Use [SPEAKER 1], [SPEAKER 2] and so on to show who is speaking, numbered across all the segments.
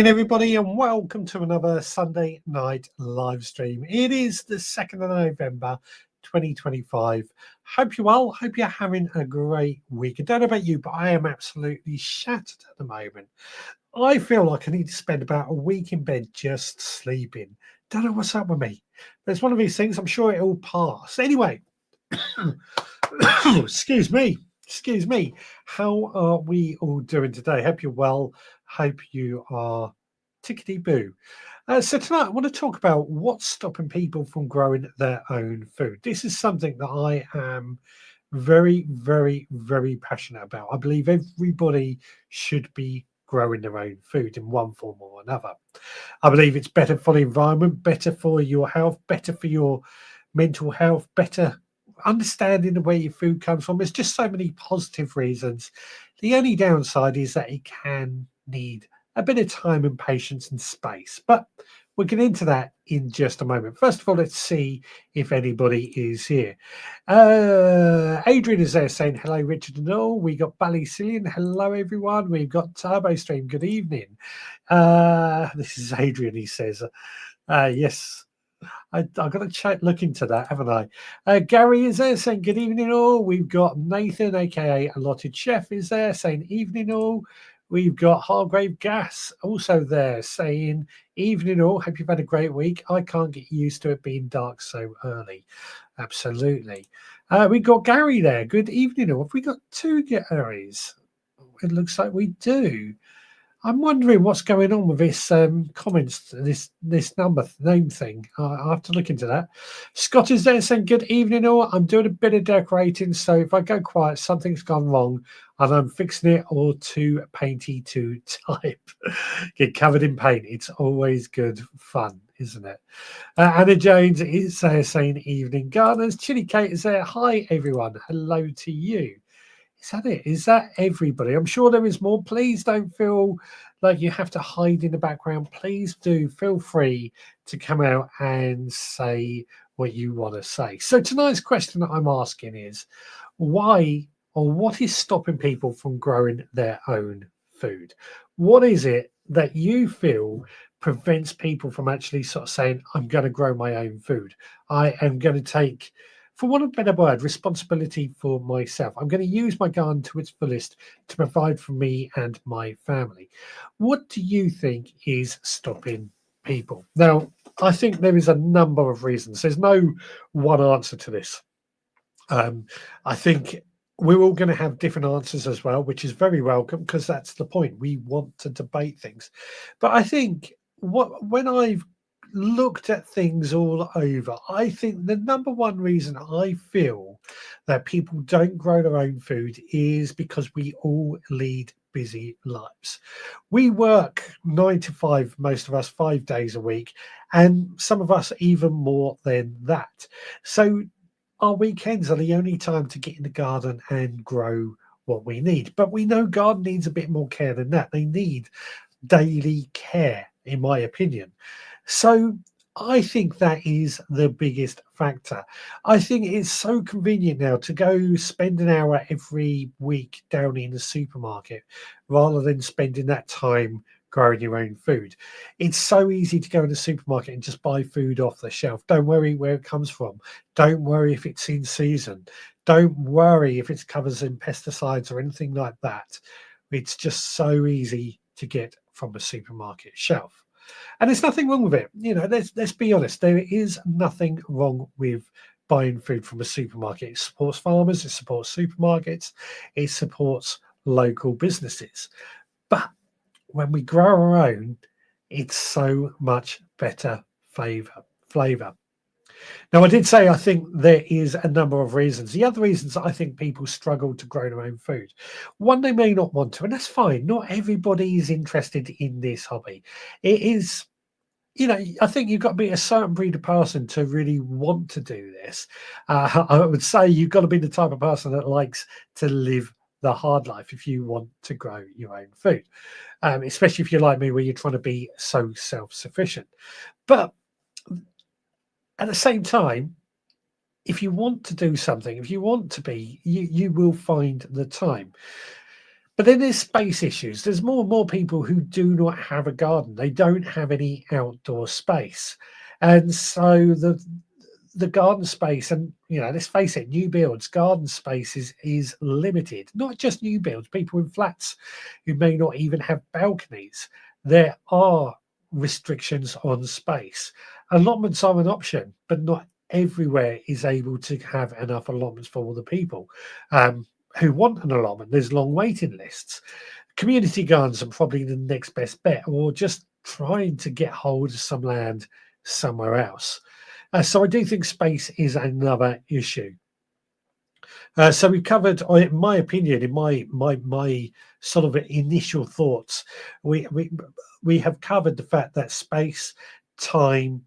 [SPEAKER 1] morning, everybody, and welcome to another Sunday night live stream. It is the 2nd of November, 2025. Hope you're well. Hope you're having a great week. I don't know about you, but I am absolutely shattered at the moment. I feel like I need to spend about a week in bed just sleeping. Don't know what's up with me. But it's one of these things. I'm sure it'll pass. Anyway, excuse me. Excuse me. How are we all doing today? Hope you're well. Hope you are tickety-boo. So tonight I want to talk about what's stopping people from growing their own food. This is something that I am very, very, very passionate about. I believe everybody should be growing their own food in one form or another. I believe it's better for the environment, better for your health, better for your mental health, better understanding the where your food comes from. There's just so many positive reasons. The only downside is that it can need a bit of time and patience and space, but we'll get into that in just a moment. First of all, let's see if anybody is here. Adrian is there saying hello, Richard and all. We got Ballycillian. Hello, everyone. We've got Turbo Stream. Good evening. This is Adrian. He says, yes. I've got to look into that, haven't I? Gary is there saying good evening all. We've got Nathan, aka Allotted Chef, is there saying evening all. We've got Hargrave Gas also there saying evening all. Hope you've had a great week. I can't get used to it being dark so early. Absolutely. We've got Gary there. Good evening all. Have we got two Garys? It looks like we do. I'm wondering what's going on with this comments, this name thing. I'll have to look into that. Scott is there saying good evening all. I'm doing a bit of decorating, so if I go quiet, something's gone wrong and I'm fixing it or too painty to type. Get covered in paint. It's always good fun, isn't it? Anna Jones is there saying evening gardeners. Chili Kate is there. Hi everyone. Hello to you. Is that it? Is that everybody? I'm sure there is more. Please don't feel like you have to hide in the background. Please do feel free to come out and say what you want to say. So tonight's question that I'm asking is why or what is stopping people from growing their own food? What is it that you feel prevents people from actually sort of saying, I'm going to grow my own food? I am going to take, for want of a better word, responsibility for myself. I'm going to use my garden to its fullest to provide for me and my family. What do you think is stopping people? Now, I think there is a number of reasons. There's no one answer to this. I think we're all going to have different answers as well, which is very welcome because that's the point. We want to debate things. But I think when I've looked at things all over, I think the number one reason I feel that people don't grow their own food is because we all lead busy lives. We work 9 to 5, most of us 5 days a week, and some of us even more than that. So our weekends are the only time to get in the garden and grow what we need. But we know garden needs a bit more care than that. They need daily care, in my opinion. So I think that is the biggest factor. I think it's so convenient now to go spend an hour every week down in the supermarket rather than spending that time growing your own food. It's so easy to go in the supermarket and just buy food off the shelf. Don't worry where it comes from. Don't worry if it's in season. Don't worry if it's covers in pesticides or anything like that. It's just so easy to get from a supermarket shelf. And there's nothing wrong with it. You know, let's be honest. There is nothing wrong with buying food from a supermarket. It supports farmers. It supports supermarkets. It supports local businesses. But when we grow our own, it's so much better flavor. Now, I did say I think there is a number of reasons. The other reasons I think people struggle to grow their own food. One, they may not want to, and that's fine. Not everybody is interested in this hobby. It is, you know, I think you've got to be a certain breed of person to really want to do this. I would say you've got to be the type of person that likes to live the hard life if you want to grow your own food, especially if you're like me, where you're trying to be so self-sufficient. But at the same time, if you want to do something, if you want to be, you will find the time. But then there's space issues. There's more and more people who do not have a garden. They don't have any outdoor space. And so the garden space, and let's face it, new builds, garden space is limited. Not just new builds, people in flats who may not even have balconies. There are restrictions on space. Allotments are an option, but not everywhere is able to have enough allotments for all the people who want an allotment. There's long waiting lists. Community gardens are probably the next best bet, or just trying to get hold of some land somewhere else. So I do think space is another issue. So we've covered, in my opinion, in my sort of initial thoughts, we have covered the fact that space, time,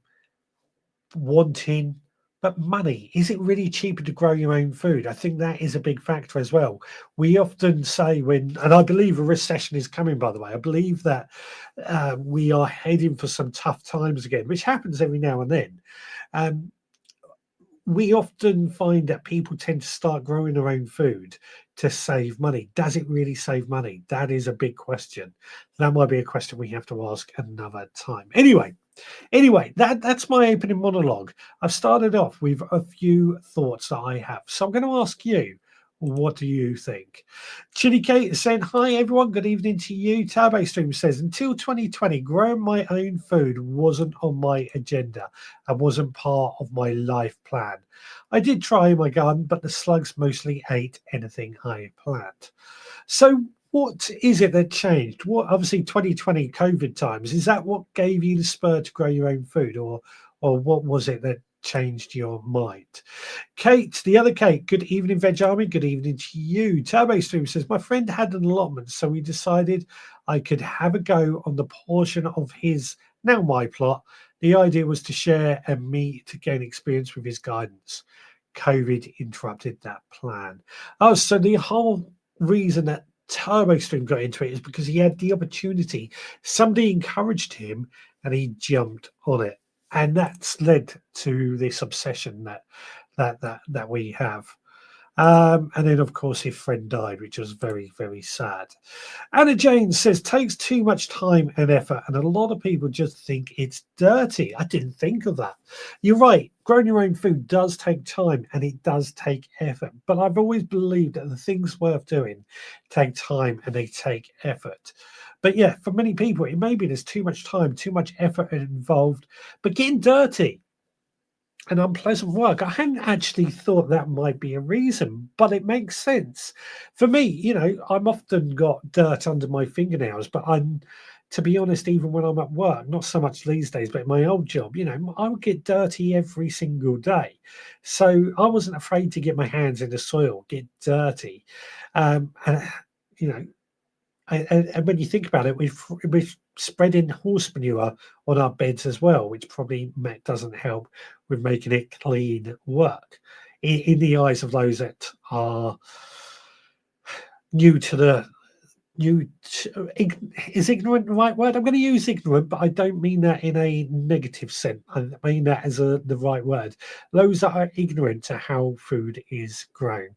[SPEAKER 1] wanting, but money. Is it really cheaper to grow your own food? I think that is a big factor as well. We often say and I believe a recession is coming, by the way. I believe that we are heading for some tough times again, which happens every now and then. We often find that people tend to start growing their own food to save money. Does it really save money? That is a big question. That might be a question we have to ask another time. Anyway, that's my opening monologue. I've started off with a few thoughts that I have. So I'm going to ask you, what do you think? Chili Kate is saying, hi everyone, good evening to you. Turbo Stream says, until 2020, growing my own food wasn't on my agenda and wasn't part of my life plan. I did try in my garden, but the slugs mostly ate anything I planted. So what is it that changed? What, obviously 2020 COVID times, is that what gave you the spur to grow your own food, or what was it that changed your mind? Kate, the other Kate, good evening, Veg Army. Good evening to you. Turbo Stream says, my friend had an allotment, so we decided I could have a go on the portion of his, now my plot. The idea was to share and me to gain experience with his guidance. COVID interrupted that plan. Oh, so the whole reason that Turbo Stream got into it is because he had the opportunity. Somebody encouraged him and he jumped on it. And that's led to this obsession that we have. And then, of course, his friend died, which was very, very sad. Anna Jane says, takes too much time and effort, and a lot of people just think it's dirty. I didn't think of that. You're right. Growing your own food does take time and it does take effort. But I've always believed that the things worth doing take time and they take effort. But yeah, for many people, it may be there's too much time, too much effort involved, but getting dirty and unpleasant work. I hadn't actually thought that might be a reason, but it makes sense. For me, I'm often got dirt under my fingernails, but to be honest, even when I'm at work, not so much these days, but in my old job, I would get dirty every single day. So I wasn't afraid to get my hands in the soil, get dirty. And when you think about it, we're spreading horse manure on our beds as well, which probably doesn't help with making it clean work in the eyes of those that are is ignorant the right word? I'm going to use ignorant, but I don't mean that in a negative sense. I mean that as the right word. Those that are ignorant to how food is grown.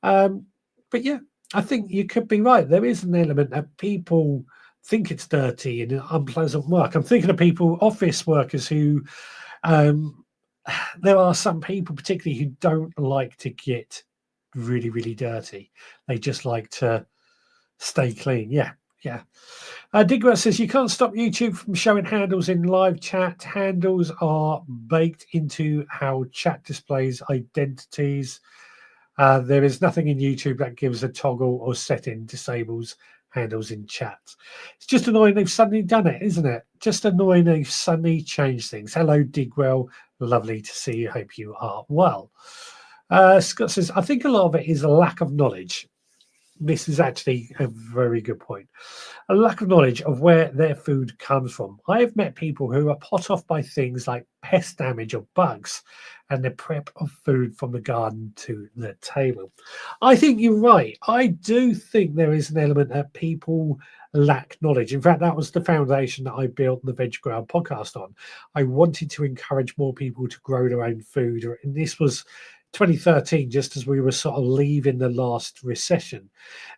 [SPEAKER 1] But yeah, I think you could be right. There is an element that people think it's dirty and unpleasant work. I'm thinking of people, office workers who, there are some people particularly who don't like to get really, really dirty. They just like to stay clean. Yeah. Digwell says, you can't stop YouTube from showing handles in live chat. Handles are baked into how chat displays identities. There is nothing in YouTube that gives a toggle or setting disables handles in chat. It's just annoying they've suddenly done it, isn't it? Just annoying they've suddenly changed things. Hello, Digwell. Lovely to see you. Hope you are well. Scott says, I think a lot of it is a lack of knowledge. This is actually a very good point. A lack of knowledge of where their food comes from. I have met people who are put off by things like pest damage or bugs and the prep of food from the garden to the table. I think you're right. I do think there is an element that people lack knowledge. In fact, that was the foundation that I built the Veg Ground podcast on. I wanted to encourage more people to grow their own food, and this was 2013, just as we were sort of leaving the last recession.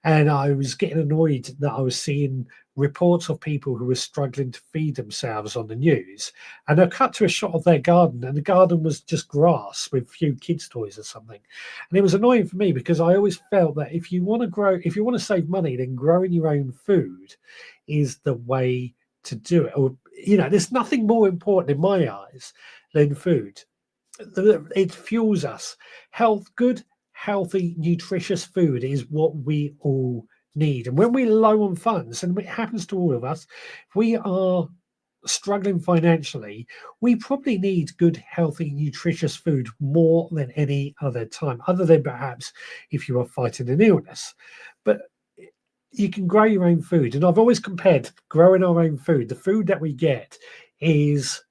[SPEAKER 1] And I was getting annoyed that I was seeing reports of people who were struggling to feed themselves on the news. And I cut to a shot of their garden, and the garden was just grass with a few kids' toys or something. And it was annoying for me because I always felt that if you want to grow, if you want to save money, then growing your own food is the way to do it. Or, there's nothing more important in my eyes than food. It fuels us. Good, healthy, nutritious food is what we all need. And when we're low on funds, and it happens to all of us, if we are struggling financially, we probably need good, healthy, nutritious food more than any other time, other than perhaps if you are fighting an illness. But you can grow your own food. And I've always compared growing our own food. The food that we get is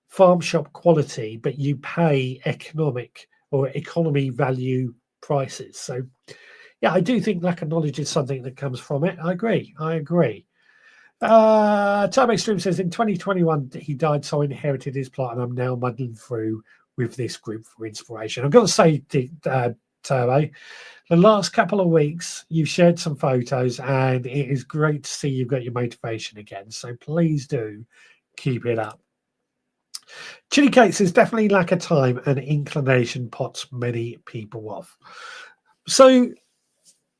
[SPEAKER 1] farm shop quality, but you pay economy value prices. So, yeah, I do think lack of knowledge is something that comes from it. I agree. Turbo Stream says in 2021 he died, so I inherited his plot, and I'm now muddling through with this group for inspiration. I've got to say, Turbo, the last couple of weeks you've shared some photos, and it is great to see you've got your motivation again. So please do keep it up. Chili Kate says definitely lack of time and inclination puts many people off. So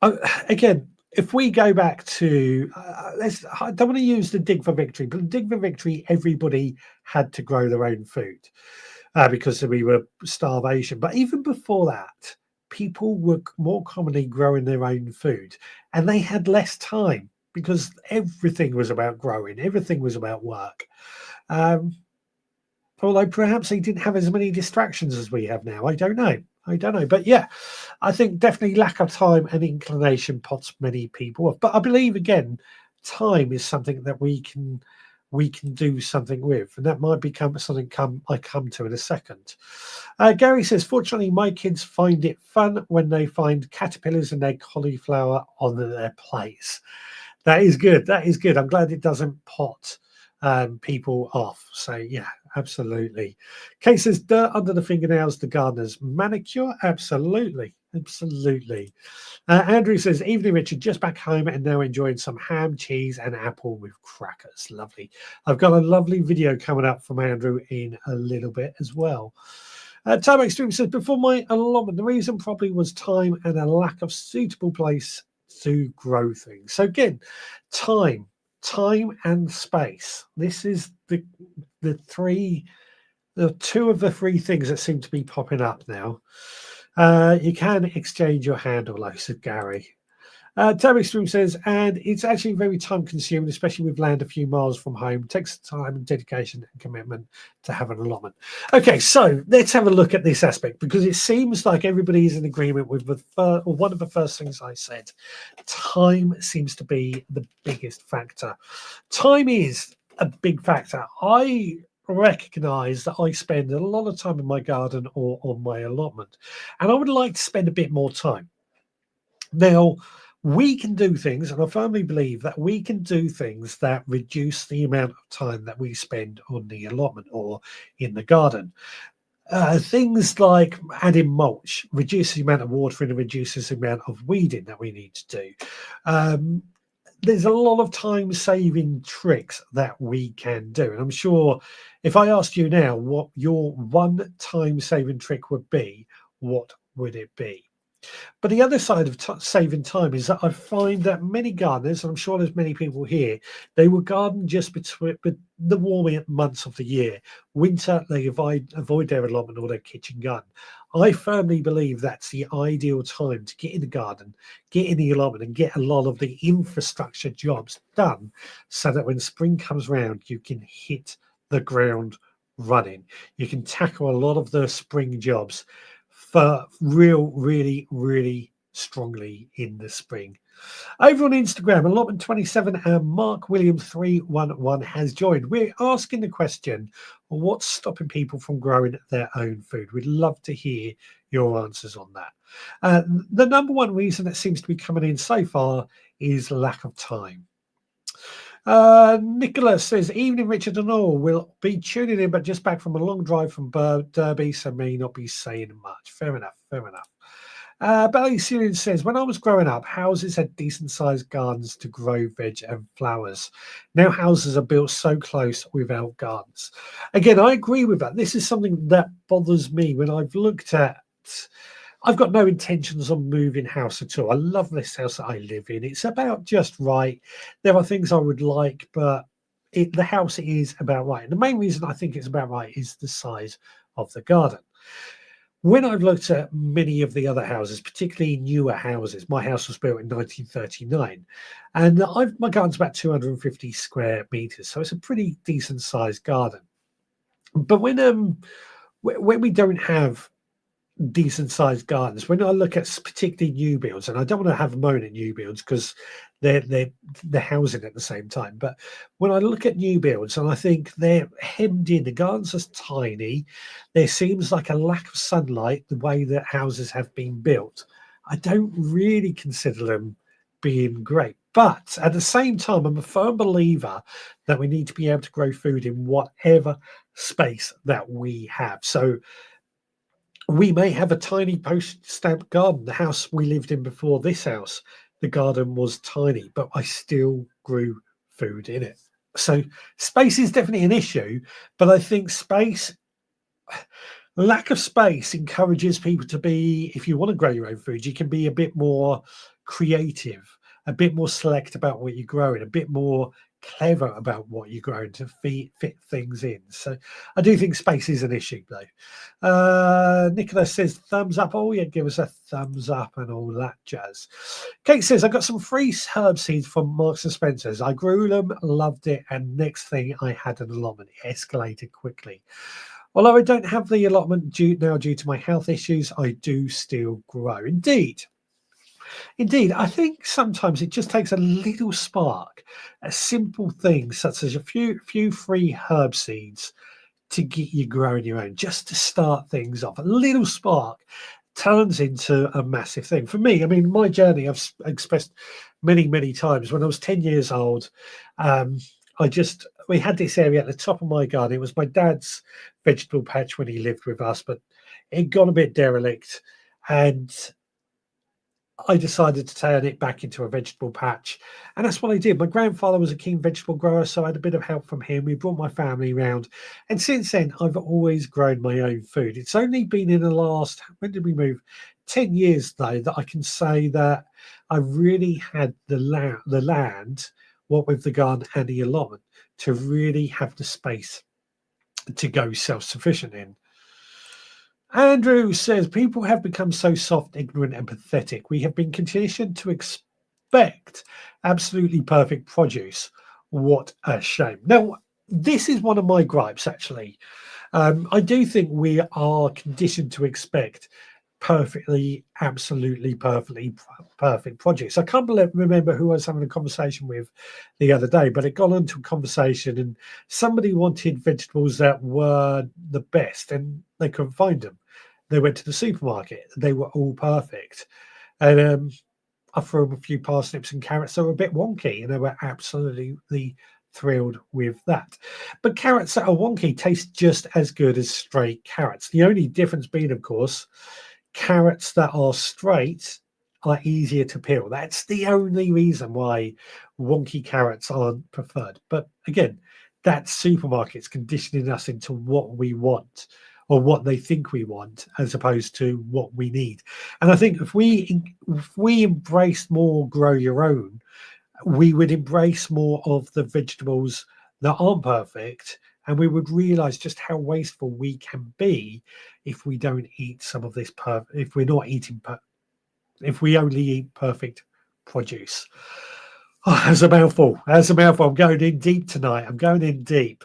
[SPEAKER 1] again, if we go back to I don't want to use the dig for victory, but dig for victory, everybody had to grow their own food because we were starvation. But even before that, people were more commonly growing their own food, and they had less time because everything was about growing, everything was about work. Although perhaps they didn't have as many distractions as we have now. I don't know. But yeah, I think definitely lack of time and inclination puts many people off. But I believe, again, time is something that we can do something with. And that might become something I come to in a second. Gary says, fortunately, my kids find it fun when they find caterpillars in their cauliflower on their plates. That is good. I'm glad it doesn't pot people off. So yeah, absolutely. Kate says dirt under the fingernails, the gardener's manicure. Absolutely. Andrew says, evening Richard, just back home and now enjoying some ham, cheese and apple with crackers. Lovely. I've got a lovely video coming up from Andrew in a little bit as well. Time Extreme says, before my allotment, the reason probably was time and a lack of suitable place to grow things. So again, time and space. This is the two of the three things that seem to be popping up now. You can exchange your handle, said Gary. Terry Stream says, and it's actually very time consuming, especially with land a few miles from home. It takes time and dedication and commitment to have an allotment. Okay, so let's have a look at this aspect, because it seems like everybody is in agreement with one of the first things I said. Time seems to be the biggest factor. Time is a big factor. I recognize that I spend a lot of time in my garden or on my allotment, and I would like to spend a bit more time. Now, we can do things, and I firmly believe that we can do things that reduce the amount of time that we spend on the allotment or in the garden. Things like adding mulch reduces the amount of watering and reduces the amount of weeding that we need to do. There's a lot of time-saving tricks that we can do. And I'm sure if I asked you now what your one time-saving trick would be, what would it be? But the other side of saving time is that I find that many gardeners, and I'm sure there's many people here, they will garden just between the warmer months of the year. Winter, they avoid their allotment or their kitchen garden. I firmly believe that's the ideal time to get in the garden, get in the allotment, and get a lot of the infrastructure jobs done, so that when spring comes around, you can hit the ground running. You can tackle a lot of the spring jobs for really strongly in the spring. Over on Instagram, allotment27 and Mark William 311 has joined. We're asking the question, what's stopping people from growing their own food? We'd love to hear your answers on that. The number one reason that seems to be coming in so far is lack of time. Nicholas says, evening, Richard and all. Will be tuning in, but just back from a long drive from Derby, so may not be saying much. Fair enough, fair enough. Belly Syrian says, when I was growing up, houses had decent sized gardens to grow veg and flowers. Now houses are built so close without gardens. Again, I agree with that. This is something that bothers me when I've looked at. I've got no intentions on moving house at all. I love this house that I live in. It's about just right. There are things I would like, but the house is about right. And the main reason I think it's about right is the size of the garden. When I've looked at many of the other houses, particularly newer houses, my house was built in 1939, and my garden's about 250 square meters, so it's a pretty decent sized garden. But when we don't have decent sized gardens, when I look at particularly new builds, and I don't want to have a moan at new builds because they're housing at the same time, but when I look at new builds and I think they're hemmed in, the gardens are tiny, there seems like a lack of sunlight the way that houses have been built. I don't really consider them being great. But at the same time, I'm a firm believer that we need to be able to grow food in whatever space that we have. So we may have a tiny post-stamp garden. The house we lived in before this house, the garden was tiny, but I still grew food in it. So space is definitely an issue, but I think lack of space encourages people to be, if you want to grow your own food, you can be a bit more creative, a bit more select about what you're growing, a bit more clever about what you're growing to fit things in. So I do think space is an issue, though. Nicholas says, thumbs up. Oh, yeah, give us a thumbs up and all that jazz. Kate says, I got some free herb seeds from Marks and Spencer's. I grew them, loved it, and next thing I had an allotment. It escalated quickly. Although I don't have the allotment due to my health issues, I do still grow. Indeed, I think sometimes it just takes a little spark, a simple thing such as a few free herb seeds to get you growing your own, just to start things off. A little spark turns into a massive thing. For me, I mean, my journey, I've expressed many times. When I was 10 years old, we had this area at the top of my garden. It was my dad's vegetable patch when he lived with us, but it got a bit derelict, and I decided to turn it back into a vegetable patch, and that's what I did. My grandfather was a keen vegetable grower, so I had a bit of help from him. We brought my family around, and since then, I've always grown my own food. It's only been in the last, when did we move? 10 years, though, that I can say that I really had the land, what with the garden and the allotment, to really have the space to go self-sufficient in. Andrew says, people have become so soft, ignorant, and pathetic. We have been conditioned to expect absolutely perfect produce. What a shame. Now, this is one of my gripes, actually. I do think we are conditioned to expect absolutely perfect produce. I can't remember who I was having a conversation with the other day, but it got into a conversation and somebody wanted vegetables that were the best and they couldn't find them. They went to the supermarket. They were all perfect. And I threw them a few parsnips and carrots that were a bit wonky, and they were absolutely thrilled with that. But carrots that are wonky taste just as good as straight carrots. The only difference being, of course, carrots that are straight are easier to peel. That's the only reason why wonky carrots aren't preferred. But again, that's supermarkets conditioning us into what we want or what they think we want as opposed to what we need. And I think if we embrace more grow your own, we would embrace more of the vegetables that aren't perfect, and we would realize just how wasteful we can be if we don't eat some of this if we're not eating if we only eat perfect produce. Oh, that's a mouthful. I'm going in deep tonight. I'm going in deep.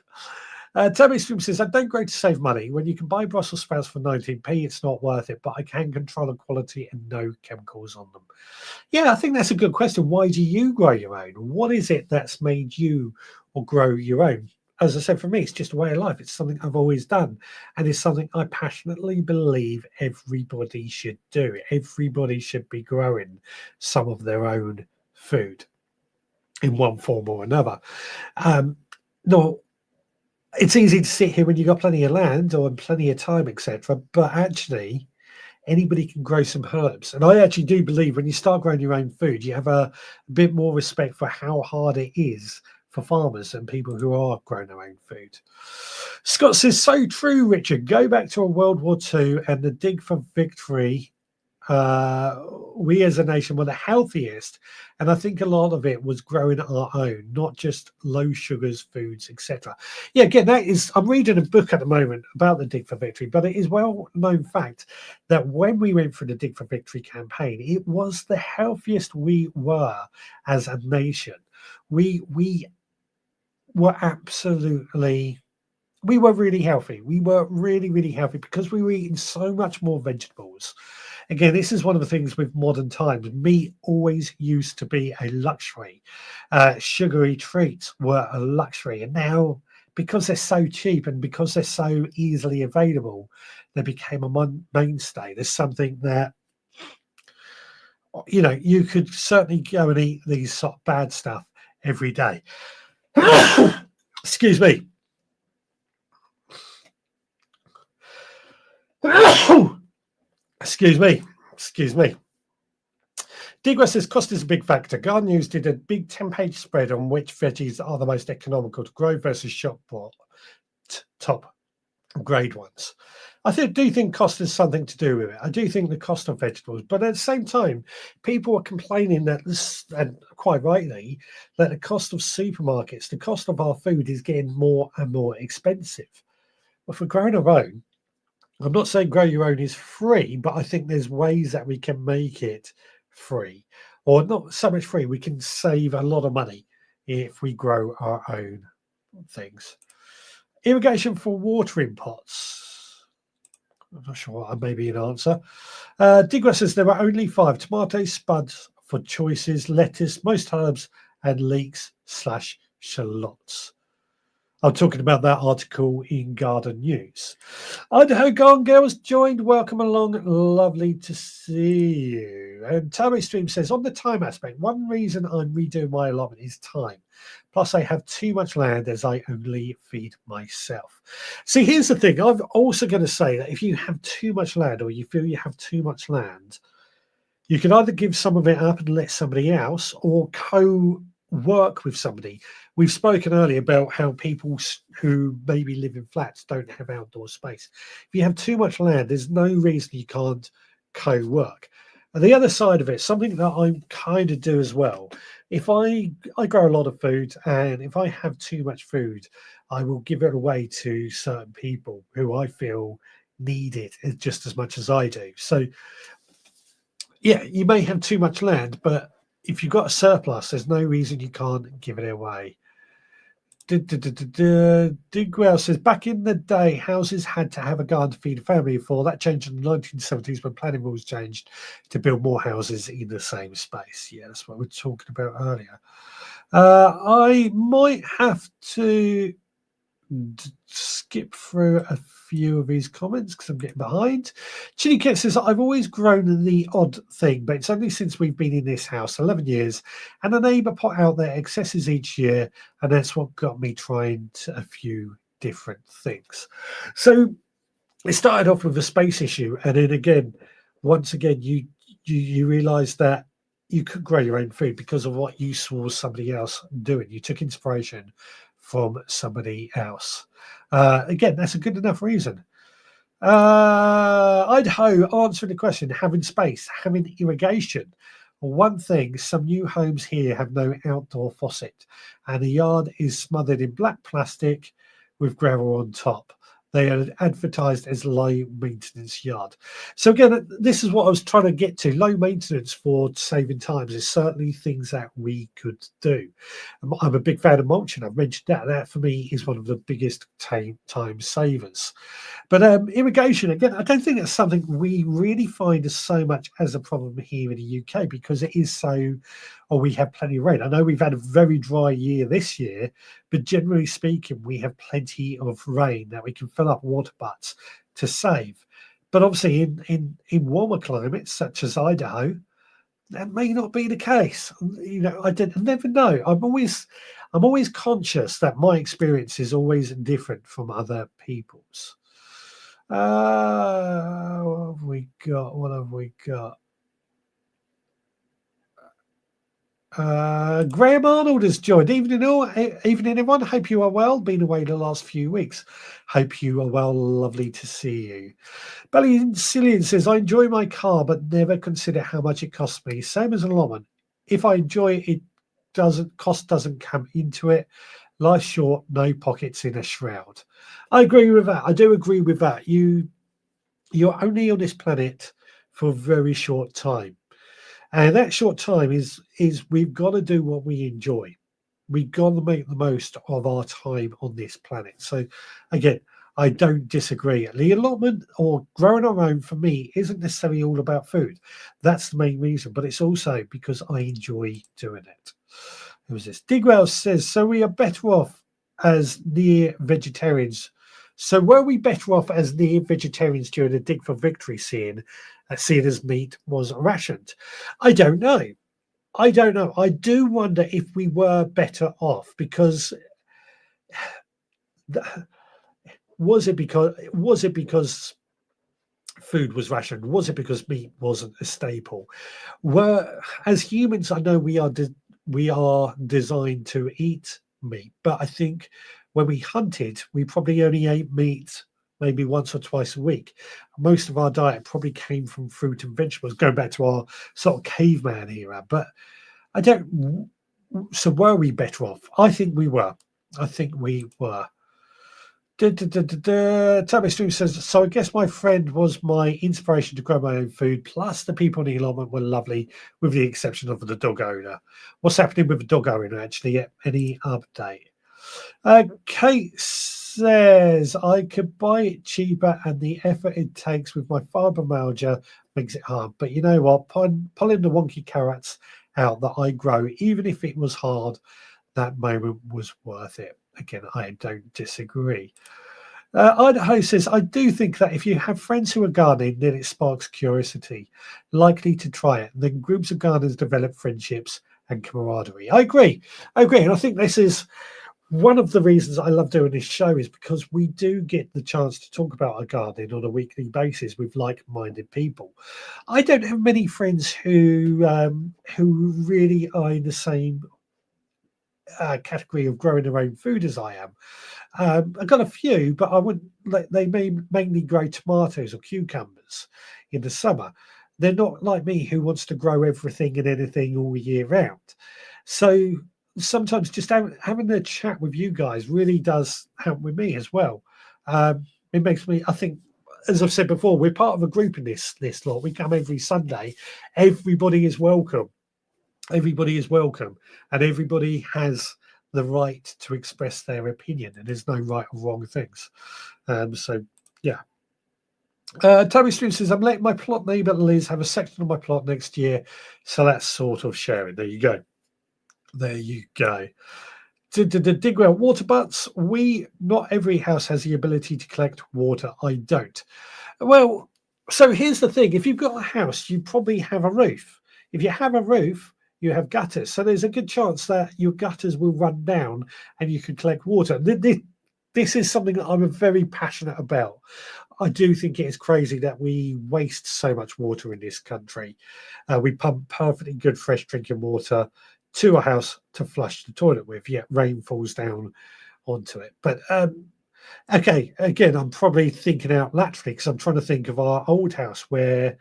[SPEAKER 1] Toby Stream says, I don't grow to save money. When you can buy Brussels sprouts for 19p, it's not worth it, but I can control the quality and no chemicals on them. Yeah, I think that's a good question. Why do you grow your own? What is it that's made you or grow your own? As I said, for me, it's just a way of life. It's something I've always done. And it's something I passionately believe everybody should do. Everybody should be growing some of their own food. in one form or another. No, it's easy to sit here when you've got plenty of land or plenty of time, etc. But actually, anybody can grow some herbs. And I actually do believe when you start growing your own food, you have a bit more respect for how hard it is for farmers and people who are growing their own food. Scott says, so true, Richard. Go back to a World War II and the dig for victory. We as a nation were the healthiest, and I think a lot of it was growing our own, not just low sugars foods, etc. Yeah, again, that is, I'm reading a book at the moment about the Dig for Victory, but it is well known fact that when we went through the Dig for Victory campaign, it was the healthiest we were as a nation. We were absolutely, we were really healthy. We were really, really healthy because we were eating so much more vegetables. Again, this is one of the things with modern times. Meat always used to be a luxury. Sugary treats were a luxury. And now, because they're so cheap and because they're so easily available, they became a mainstay. There's something that, you know, you could certainly go and eat these sort of bad stuff every day. Excuse me. Excuse me. Digwa says cost is a big factor. Garden News did a big 10-page spread on which veggies are the most economical to grow versus shop bought top grade ones. I do think cost has something to do with it. I do think the cost of vegetables, but at the same time, people are complaining that this, and quite rightly, that the cost of supermarkets, the cost of our food is getting more and more expensive. Well, if we're growing our own, I'm not saying grow your own is free, but I think there's ways that we can make it free, or not so much free. We can save a lot of money if we grow our own things. Irrigation for watering pots. I'm not sure what may be an answer. Digwa says there were only 5 tomatoes, spuds for choices, lettuce, most herbs, and leeks/shallots. I'm talking about that article in Garden News. Idaho Garden Girls joined. Welcome along. Lovely to see you. And Tammy Stream says, on the time aspect, one reason I'm redoing my allotment is time. Plus, I have too much land as I only feed myself. See, here's the thing. I'm also going to say that if you have too much land or you feel you have too much land, you can either give some of it up and let somebody else or co-work with somebody. We've spoken earlier about how people who maybe live in flats don't have outdoor space. If you have too much land, there's no reason you can't co-work. And the other side of it, something that I kind of do as well, if I grow a lot of food, and if I have too much food, I will give it away to certain people who I feel need it just as much as I do. So, yeah, you may have too much land, but if you've got a surplus, there's no reason you can't give it away. Digwell says, back in the day, houses had to have a garden to feed a family for. That changed in the 1970s when planning rules changed to build more houses in the same space. Yeah, that's what we were talking about earlier. I might have to skip through a few of his comments because I'm getting behind. Chili Cat says, I've always grown the odd thing, but it's only since we've been in this house 11 years, and a neighbour put out their excesses each year, and that's what got me trying a few different things. So it started off with a space issue, and then again, once again, you realise that you could grow your own food because of what you saw somebody else doing. You took inspiration from somebody else. Again, that's a good enough reason. Idaho, answering the question, having space, having irrigation. One thing, some new homes here have no outdoor faucet, and the yard is smothered in black plastic with gravel on top. They are advertised as low maintenance yard. So again, this is what I was trying to get to. Low maintenance for saving times is certainly things that we could do. I'm a big fan of mulching. I've mentioned that. That for me is one of the biggest time savers. But irrigation, again, I don't think that's something we really find as so much as a problem here in the UK because it is so, or we have plenty of rain. I know we've had a very dry year this year, but generally speaking, we have plenty of rain that we can fill up water butts to save. But obviously in warmer climates such as Idaho, that may not be the case. You know, I never know. I'm always conscious that my experience is always different from other people's. What have we got? What have we got? Graham Arnold has joined. Evening all, evening everyone. Hope you are well. Been away the last few weeks. Hope you are well. Lovely to see you. Belly Cillian says, I enjoy my car, but never consider how much it costs me. Same as an allotment. If I enjoy it, cost doesn't come into it. Life's short, no pockets in a shroud. I agree with that. I do agree with that. You're only on this planet for a very short time. And that short time is we've got to do what we enjoy. We've got to make the most of our time on this planet. So again, I don't disagree. The allotment or growing our own for me isn't necessarily all about food. That's the main reason, but it's also because I enjoy doing it. Who was this? Digwell says, so we are better off as near vegetarians. So were we better off as near vegetarians during the Dig for Victory scene, seeing as meat was rationed? I don't know. I don't know. I do wonder if we were better off because was it because food was rationed? Was it because meat wasn't a staple? As humans, I know we are designed to eat meat, but I think when we hunted, we probably only ate meat maybe once or twice a week. Most of our diet probably came from fruit and vegetables, going back to our sort of caveman era. But I don't. So were we better off? I think we were. I think we were. Tabby Stream says, so I guess my friend was my inspiration to grow my own food, plus the people in the allotment were lovely, with the exception of the dog owner. What's happening with the dog owner, actually? Any update? Kate says, I could buy it cheaper and the effort it takes with my fibromyalgia makes it hard. But you know what? Pulling the wonky carrots out that I grow, even if it was hard, that moment was worth it. Again, I don't disagree. Idaho says, I do think that if you have friends who are gardening, then it sparks curiosity, likely to try it. Then groups of gardeners develop friendships and camaraderie. I agree. And I think this is one of the reasons I love doing this show is because we do get the chance to talk about our gardening on a weekly basis with like-minded people. I don't have many friends who really are in the same category of growing their own food as I am. I've got a few, but I wouldn't. They may mainly grow tomatoes or cucumbers in the summer. They're not like me, who wants to grow everything and anything all year round. So sometimes just having a chat with you guys really does help with me as well. It makes me. I think, as I've said before, we're part of a group in this lot. We come every Sunday. Everybody is welcome. Everybody is welcome, and everybody has the right to express their opinion, and there's no right or wrong things. So, yeah. Toby Stream says, I'm letting my plot neighbour Liz have a section of my plot next year, so that's sort of sharing. There you go. Digwell, water butts. Not every house has the ability to collect water. I don't. Well, so here's the thing. If you've got a house, you probably have a roof. If you have a roof, you have gutters. So there's a good chance that your gutters will run down and you can collect water. This is something that I'm very passionate about. I do think it is crazy that we waste so much water in this country. We pump perfectly good fresh drinking water to a house to flush the toilet with, yet rain falls down onto it. But okay, again, I'm probably thinking out laterally because I'm trying to think of our old house where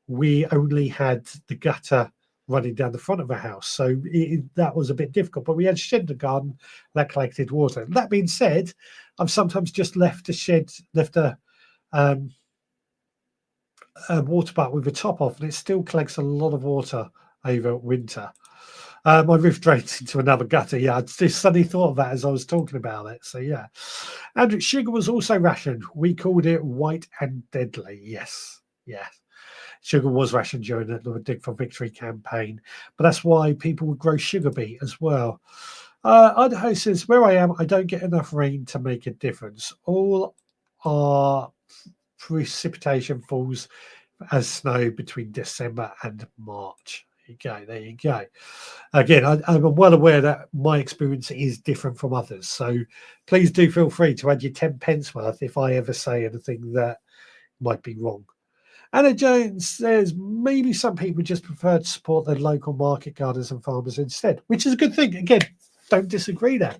[SPEAKER 1] we only had the gutter running down the front of a house. So that was a bit difficult, but we had a shed in the garden that collected water. That being said, I've sometimes just left a water butt with the top off, and it still collects a lot of water over winter. My roof drains into another gutter. Yeah, I just suddenly thought of that as I was talking about it. So yeah. And sugar was also rationed. We called it white and deadly. Yes. Sugar was rationed during the Dig for Victory campaign, but that's why people would grow sugar beet as well. Idaho says, where I am, I don't get enough rain to make a difference. All our precipitation falls as snow between December and March. you go. There you go. Again, I'm well aware that my experience is different from others. So please do feel free to add your 10 pence worth if I ever say anything that might be wrong. Anna Jones says maybe some people just prefer to support their local market gardens and farmers instead, which is a good thing. Again, don't disagree there.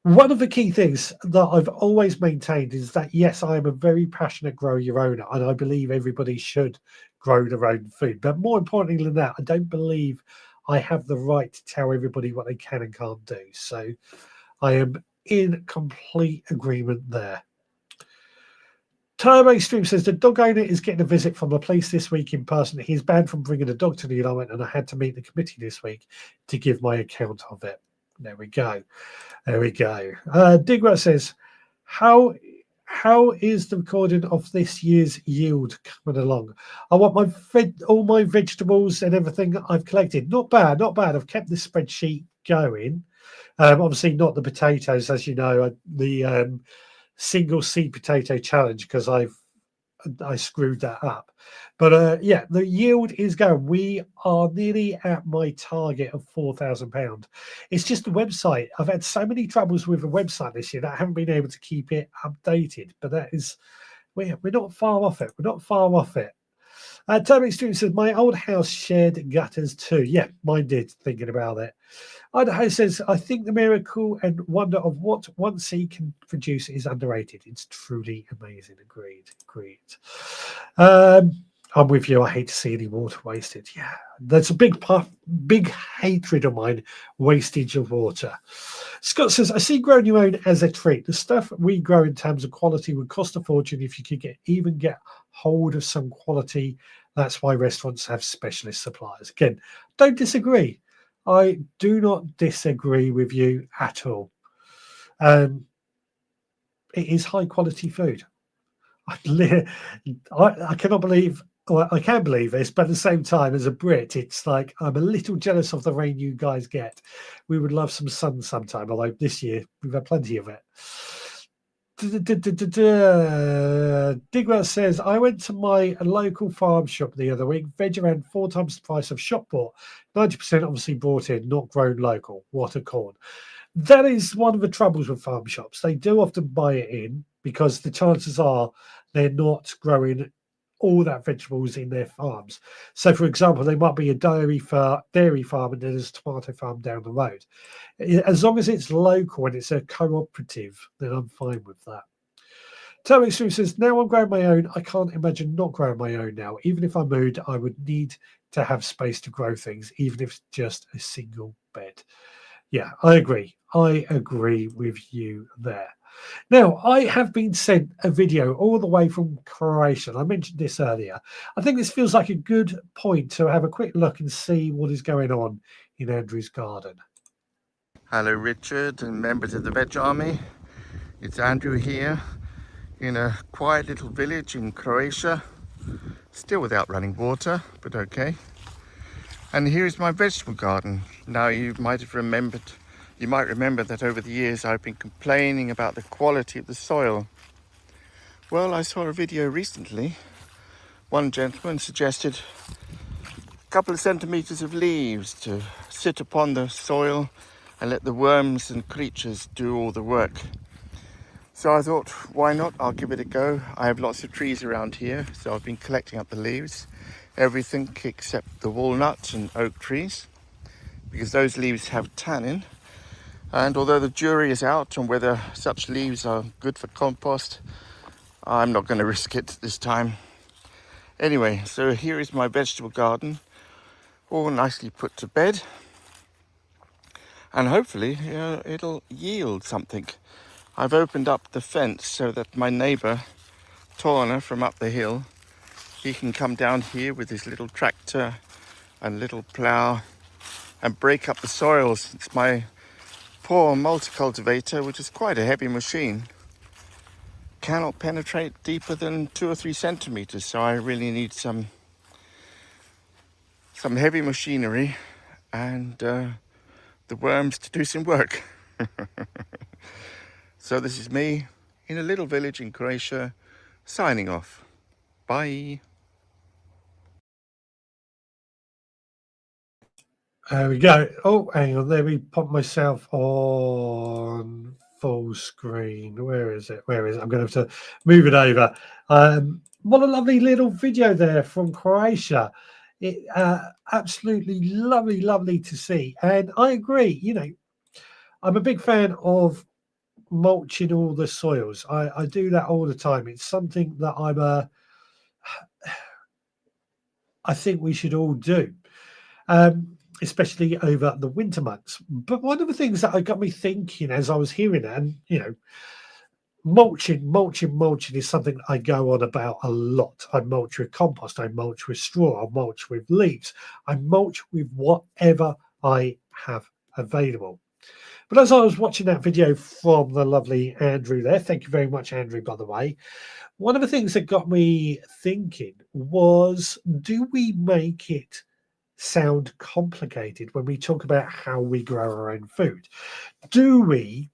[SPEAKER 1] One of the key things that I've always maintained is that, yes, I am a very passionate grow your own, and I believe everybody should grow their own food. But more importantly than that, I don't believe I have the right to tell everybody what they can and can't do. So I am in complete agreement there. Turbo Stream says the dog owner is getting a visit from the police this week in person. He's banned from bringing a dog to the allotment, and I had to meet the committee this week to give my account of it. There we go. There we go. Digwell says, how is the recording of this year's yield coming along? I want all my vegetables and everything I've collected. Not bad, not bad. I've kept this spreadsheet going. Obviously not the potatoes, as you know, the single seed potato challenge, because I screwed that up. But yeah, the yield is going. We are nearly at my target of £4,000. It's just the website. I've had so many troubles with the website this year that I haven't been able to keep it updated. But that is, we're not far off it. We're not far off it. Toby Student says, my old house shared gutters too. Yeah, mine did, thinking about it. Idaho says, I think the miracle and wonder of what one seed can produce is underrated. It's truly amazing. Agreed. I'm with you. I hate to see any water wasted. Yeah, that's a big hatred of mine, wastage of water. Scott says, I see growing your own as a treat. The stuff we grow in terms of quality would cost a fortune if you could even get hold of some quality. That's why restaurants have specialist suppliers. Again, don't disagree. I do not disagree with you at all. It is high quality food. I cannot believe, well, I can believe this, but at the same time, as a Brit, it's like I'm a little jealous of the rain you guys get. We would love some sun sometime, although this year we've had plenty of it. Digwell says, I went to my local farm shop the other week, veg around 4 times the price of shop bought. 90% obviously brought in, not grown local. What a corn. That is one of the troubles with farm shops. They do often buy it in because the chances are they're not growing all that vegetables in their farms. So, for example, they might be a dairy farm and then there's a tomato farm down the road. As long as it's local and it's a cooperative, then I'm fine with that. Terry Sue says, now I'm growing my own. I can't imagine not growing my own now. Even if I moved, I would need to have space to grow things, even if it's just a single bed. Yeah, I agree. I agree with you there. Now, I have been sent a video all the way from Croatia. I mentioned this earlier. I think this feels like a good point to have a quick look and see what is going on in Andrew's garden.
[SPEAKER 2] Hello, Richard and members of the Veg Army. It's Andrew here in a quiet little village in Croatia. Still without running water, but okay. And here's my vegetable garden. Now, you might remember that over the years I've been complaining about the quality of the soil. Well, I saw a video recently. One gentleman suggested a couple of centimeters of leaves to sit upon the soil and let the worms and creatures do all the work. So I thought, why not? I'll give it a go. I have lots of trees around here, so I've been collecting up the leaves. Everything except the walnut and oak trees, because those leaves have tannin. And although the jury is out on whether such leaves are good for compost, I'm not going to risk it this time. Anyway, so here is my vegetable garden, all nicely put to bed. And hopefully it'll yield something. I've opened up the fence so that my neighbour, Torna from up the hill, he can come down here with his little tractor and little plough and break up the soils. It's my poor multi-cultivator, which is quite a heavy machine, cannot penetrate deeper than 2 or 3 centimeters. So I really need some heavy machinery and the worms to do some work. So this is me in a little village in Croatia, signing off. Bye.
[SPEAKER 1] There we go. Oh, hang on. Let me pop myself on full screen. Where is it? Where is it? I'm going to have to move it over. What a lovely little video there from Croatia. It absolutely lovely to see. And I agree. You know, I'm a big fan of mulching all the soils. I do that all the time. It's something that I think we should all do. Especially over the winter months. But one of the things that got me thinking as I was hearing it, and you know, mulching is something I go on about a lot. I mulch with compost, I mulch with straw, I mulch with leaves, I mulch with whatever I have available. But as I was watching that video from the lovely Andrew there, thank you very much, Andrew, by the way, one of the things that got me thinking was, do we make it sound complicated when we talk about how we grow our own food? Do we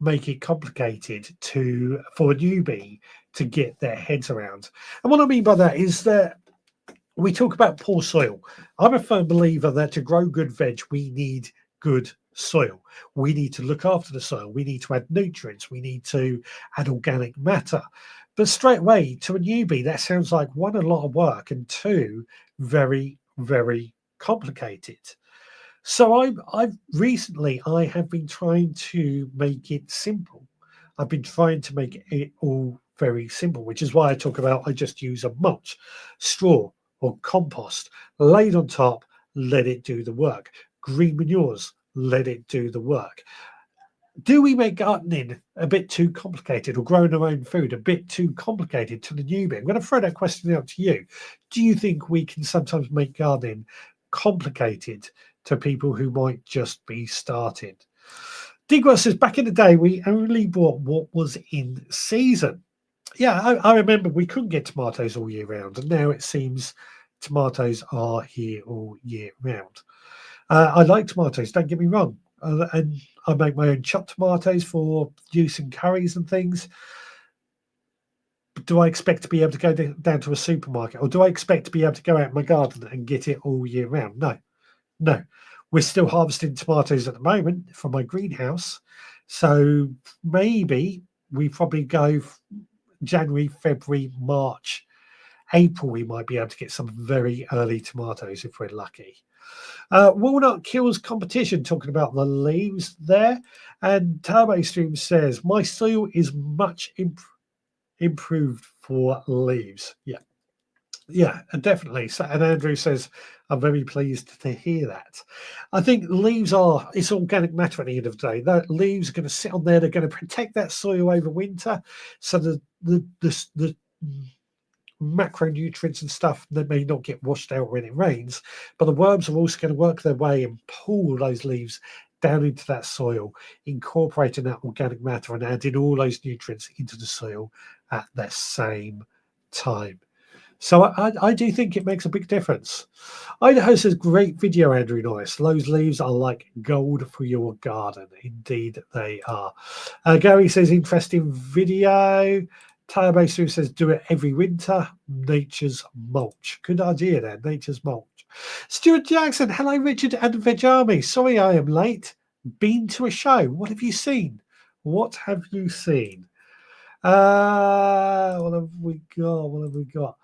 [SPEAKER 1] make it complicated for a newbie to get their heads around? And what I mean by that is that we talk about poor soil. I'm a firm believer that to grow good veg, we need good soil. We need to look after the soil. We need to add nutrients. We need to add organic matter. But straight away, to a newbie, that sounds like one, a lot of work, and two, very complicated. So I've recently I have been trying to make it simple. I've been trying to make it all very simple, which is why I talk about I just use a mulch, straw or compost laid on top, let it do the work. Green manures, let it do the work. Do we make gardening a bit too complicated, or growing our own food a bit too complicated to the newbie? I'm going to throw that question out to you. Do you think we can sometimes make gardening complicated to people who might just be starting? Digwell says, back in the day, we only bought what was in season. Yeah, I remember we couldn't get tomatoes all year round, and now it seems tomatoes are here all year round. I like tomatoes, don't get me wrong. And I make my own chopped tomatoes for use in curries and things. But do I expect to be able to go down to a supermarket, or do I expect to be able to go out in my garden and get it all year round? No. We're still harvesting tomatoes at the moment from my greenhouse. So maybe we probably go January, February, March, April, we might be able to get some very early tomatoes if we're lucky. Walnut kills competition, talking about the leaves there. And Turbo Stream says, my soil is much improved for leaves. Yeah, definitely. So, and Andrew says, I'm very pleased to hear that. I think leaves it's organic matter at the end of the day. The leaves are going to sit on there. They're going to protect that soil over winter. So the macronutrients and stuff that may not get washed out when it rains, but the worms are also going to work their way and pull those leaves down into that soil, incorporating that organic matter and adding all those nutrients into the soil at the same time. So I do think it makes a big difference. Idaho says, great video, Andrew Norris. Those leaves are like gold for your garden. Indeed, they are. Gary says, interesting video. Turbo Sue says, do it every winter. Nature's mulch. Good idea there, nature's mulch. Stuart Jackson, hello, Richard and the Veg Army. Sorry I am late. Been to a show. What have you seen? What have you seen? What have we got?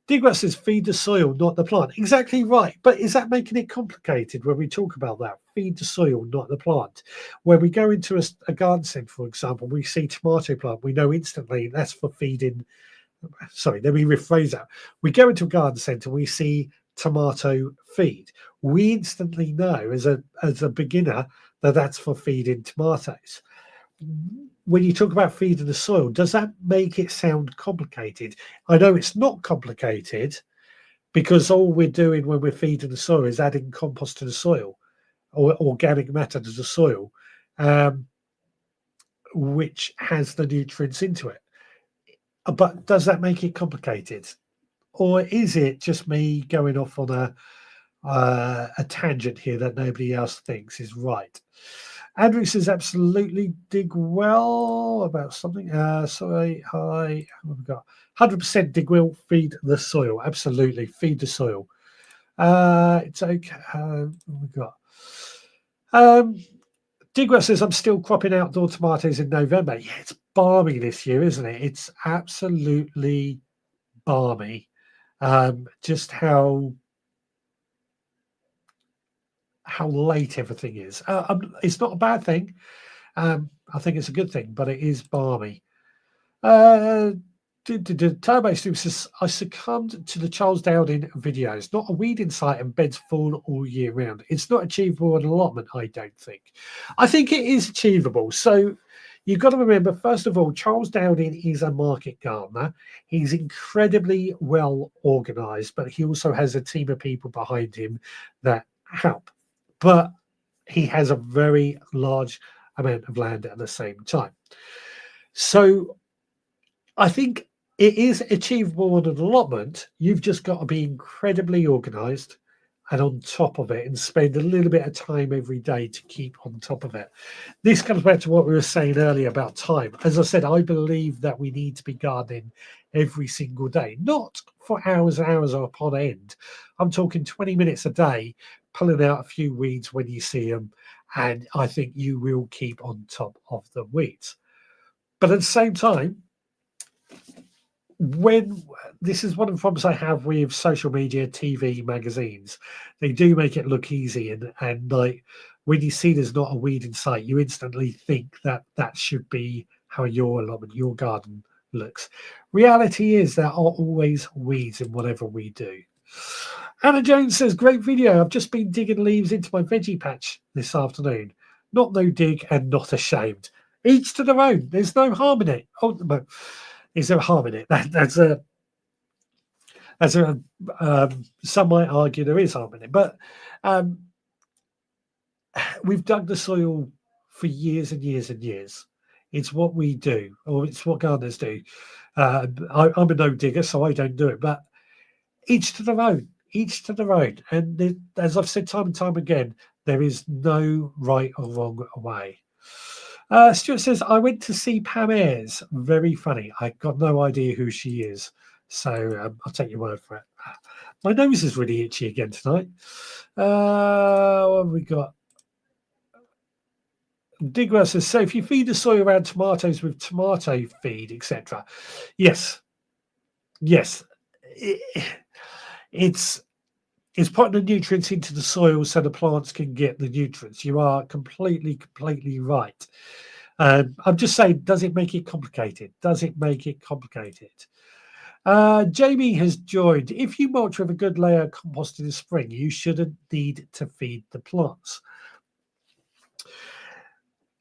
[SPEAKER 1] Digwell says, feed the soil, not the plant. Exactly right. But is that making it complicated when we talk about that? Feed the soil, not the plant. When we go into a garden centre, for example, we see tomato plant. We know instantly that's for feeding. Sorry, let me rephrase that. We go into a garden centre, we see tomato feed. We instantly know as a beginner that that's for feeding tomatoes. When you talk about feeding the soil, does that make it sound complicated? I know it's not complicated, because all we're doing when we're feeding the soil is adding compost to the soil or organic matter to the soil, which has the nutrients into it. But does that make it complicated? Or is it just me going off on a tangent here that nobody else thinks is right? Andrew says, absolutely, dig well about something. Sorry, hi, what have we got? 100% dig well, feed the soil. Absolutely, feed the soil. It's okay. What we got? Digwell says, I'm still cropping outdoor tomatoes in November. Yeah, it's balmy this year, isn't it? It's absolutely balmy. Just how late everything is. It's not a bad thing. I think it's a good thing, but it is balmy. Turbo Stu says, I succumbed to the Charles Dowding videos. Not a weed in sight and beds full all year round. It's not achievable an allotment, I don't think. I think it is achievable. So you've got to remember, first of all, Charles Dowding is a market gardener. He's incredibly well organised, but he also has a team of people behind him that help. But he has a very large amount of land at the same time. So I think it is achievable on an allotment. You've just got to be incredibly organised and on top of it and spend a little bit of time every day to keep on top of it. This comes back to what we were saying earlier about time. As I said, I believe that we need to be gardening every single day, not for hours and hours upon end. I'm talking 20 minutes a day, pulling out a few weeds when you see them, and I think you will keep on top of the weeds. But at the same time, when this is one of the problems I have with social media, TV, magazines, they do make it look easy, and like when you see there's not a weed in sight, you instantly think that that should be how your allotment, your garden looks. Reality is there are always weeds in whatever we do. Anna Jones says, great video. I've just been digging leaves into my veggie patch this afternoon. Not no dig and not ashamed. Each to their own. There's no harm in it. Oh, but is there harm in it? That's a some might argue there is harm in it, but we've dug the soil for years and years and years. It's what we do, or it's what gardeners do. I'm a no digger, so I don't do it, but each to their own, each to their own. And as I've said time and time again, there is no right or wrong way. Stuart says, I went to see Pam Ayres. Very funny. I got no idea who she is. So I'll take your word for it. My nose is really itchy again tonight. What have we got? Digwell says, so if you feed the soil around tomatoes with tomato feed, etc. Yes. It's putting the nutrients into the soil so the plants can get the nutrients. You are completely right. I'm just saying, does it make it complicated? Does it make it complicated? Jamie has joined. If you mulch with a good layer of compost in the spring, you shouldn't need to feed the plants.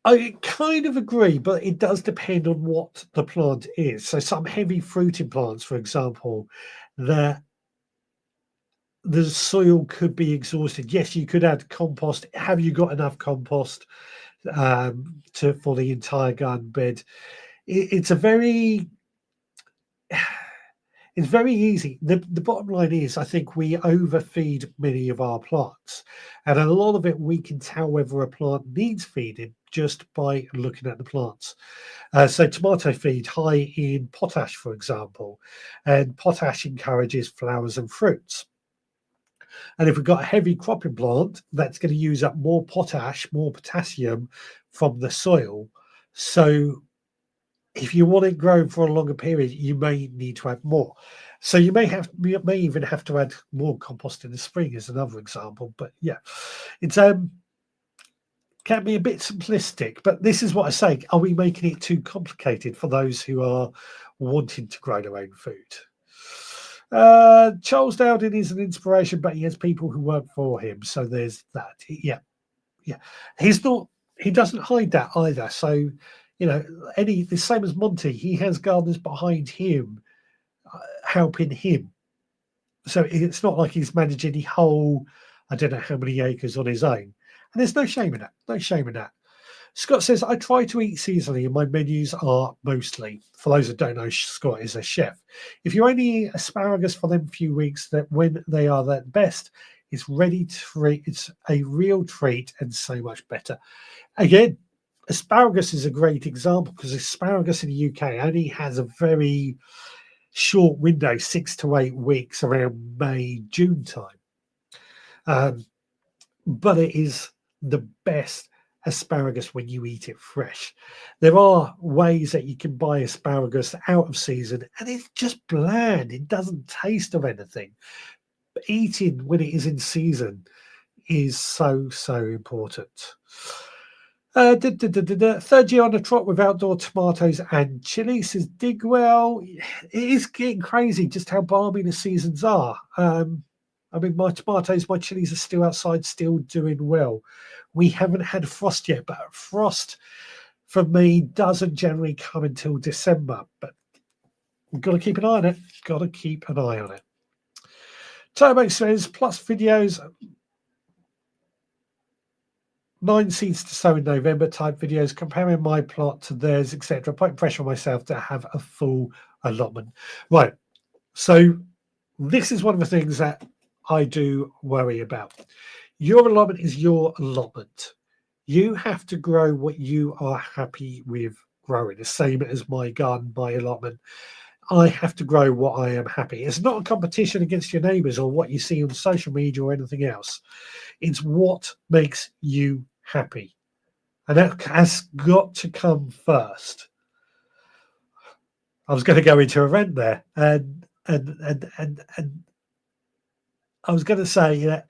[SPEAKER 1] I kind of agree, but it does depend on what the plant is. So some heavy fruiting plants, for example, that the soil could be exhausted. Yes, you could add compost. Have you got enough compost for the entire garden bed? It's very easy. The bottom line is, I think we overfeed many of our plants, and a lot of it we can tell whether a plant needs feeding just by looking at the plants. So tomato feed high in potash, for example, and potash encourages flowers and fruits. And if we've got a heavy cropping plant, that's going to use up more potash, more potassium from the soil. So if you want it growing for a longer period, you may need to add more. So you may even have to add more compost in the spring, as another example. But yeah, it's can be a bit simplistic. But this is what I say: are we making it too complicated for those who are wanting to grow their own food? Charles Dowding is an inspiration, but he has people who work for him. So there's that. Yeah. He doesn't hide that either. So, the same as Monty, he has gardeners behind him helping him. So it's not like he's managing the whole, I don't know how many acres on his own. And there's no shame in that. No shame in that. Scott says, I try to eat seasonally and my menus are mostly, for those that don't know, Scott is a chef. If you only eat asparagus for them few weeks, that when they are their best, it's ready to eat. It's a real treat and so much better. Again, asparagus is a great example because asparagus in the UK only has a very short window, 6 to 8 weeks, around May, June time. But it is the best asparagus when you eat it fresh. There are ways that you can buy asparagus out of season and it's just bland. It doesn't taste of anything. But eating when it is in season is so important. Third year on the trot with outdoor tomatoes and chili, says Digwell. It is getting crazy just how balmy the seasons are. I mean, my tomatoes, my chilies are still outside, still doing well. We haven't had frost yet, but frost for me doesn't generally come until December. But we've got to keep an eye on it. Got to keep an eye on it. Turbo says, plus videos, 9 seeds to sow in November type videos, comparing my plot to theirs, etc. Putting pressure on myself to have a full allotment. Right. So this is one of the things that I do worry about. Your allotment is your allotment. You have to grow what you are happy with growing. The same as my garden, my allotment. I have to grow what I am happy. It's not a competition against your neighbours or what you see on social media or anything else. It's what makes you happy. And that has got to come first. I was going to go into a rant there. And I was going to say that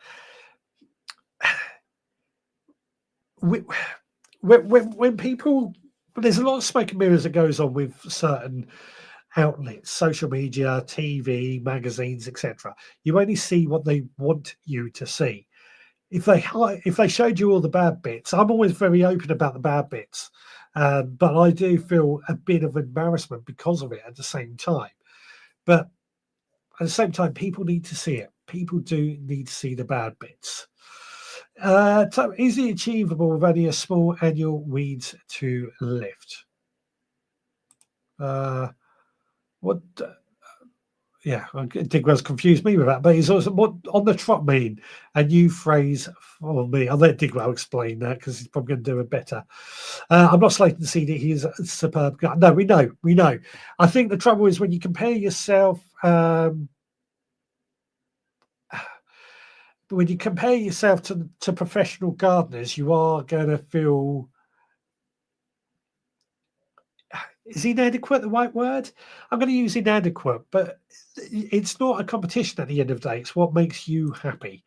[SPEAKER 1] when people, there's a lot of smoke and mirrors that goes on with certain outlets, social media, TV, magazines, etc. You only see what they want you to see. If they showed you all the bad bits, I'm always very open about the bad bits, but I do feel a bit of embarrassment because of it at the same time. But at the same time, people need to see it. People do need to see the bad bits. So easily achievable with only a small annual weeds to lift. What? Yeah, Digwell's confused me with that, but he's also what on the trot mean? A new phrase for me. I'll let Digwell explain that because he's probably going to do it better. I'm not slating to see that he's a superb guy. No, we know. I think the trouble is when you compare yourself. When you compare yourself to professional gardeners, you are going to feel. Is inadequate the right word? I'm going to use inadequate, but it's not a competition at the end of the day. It's what makes you happy.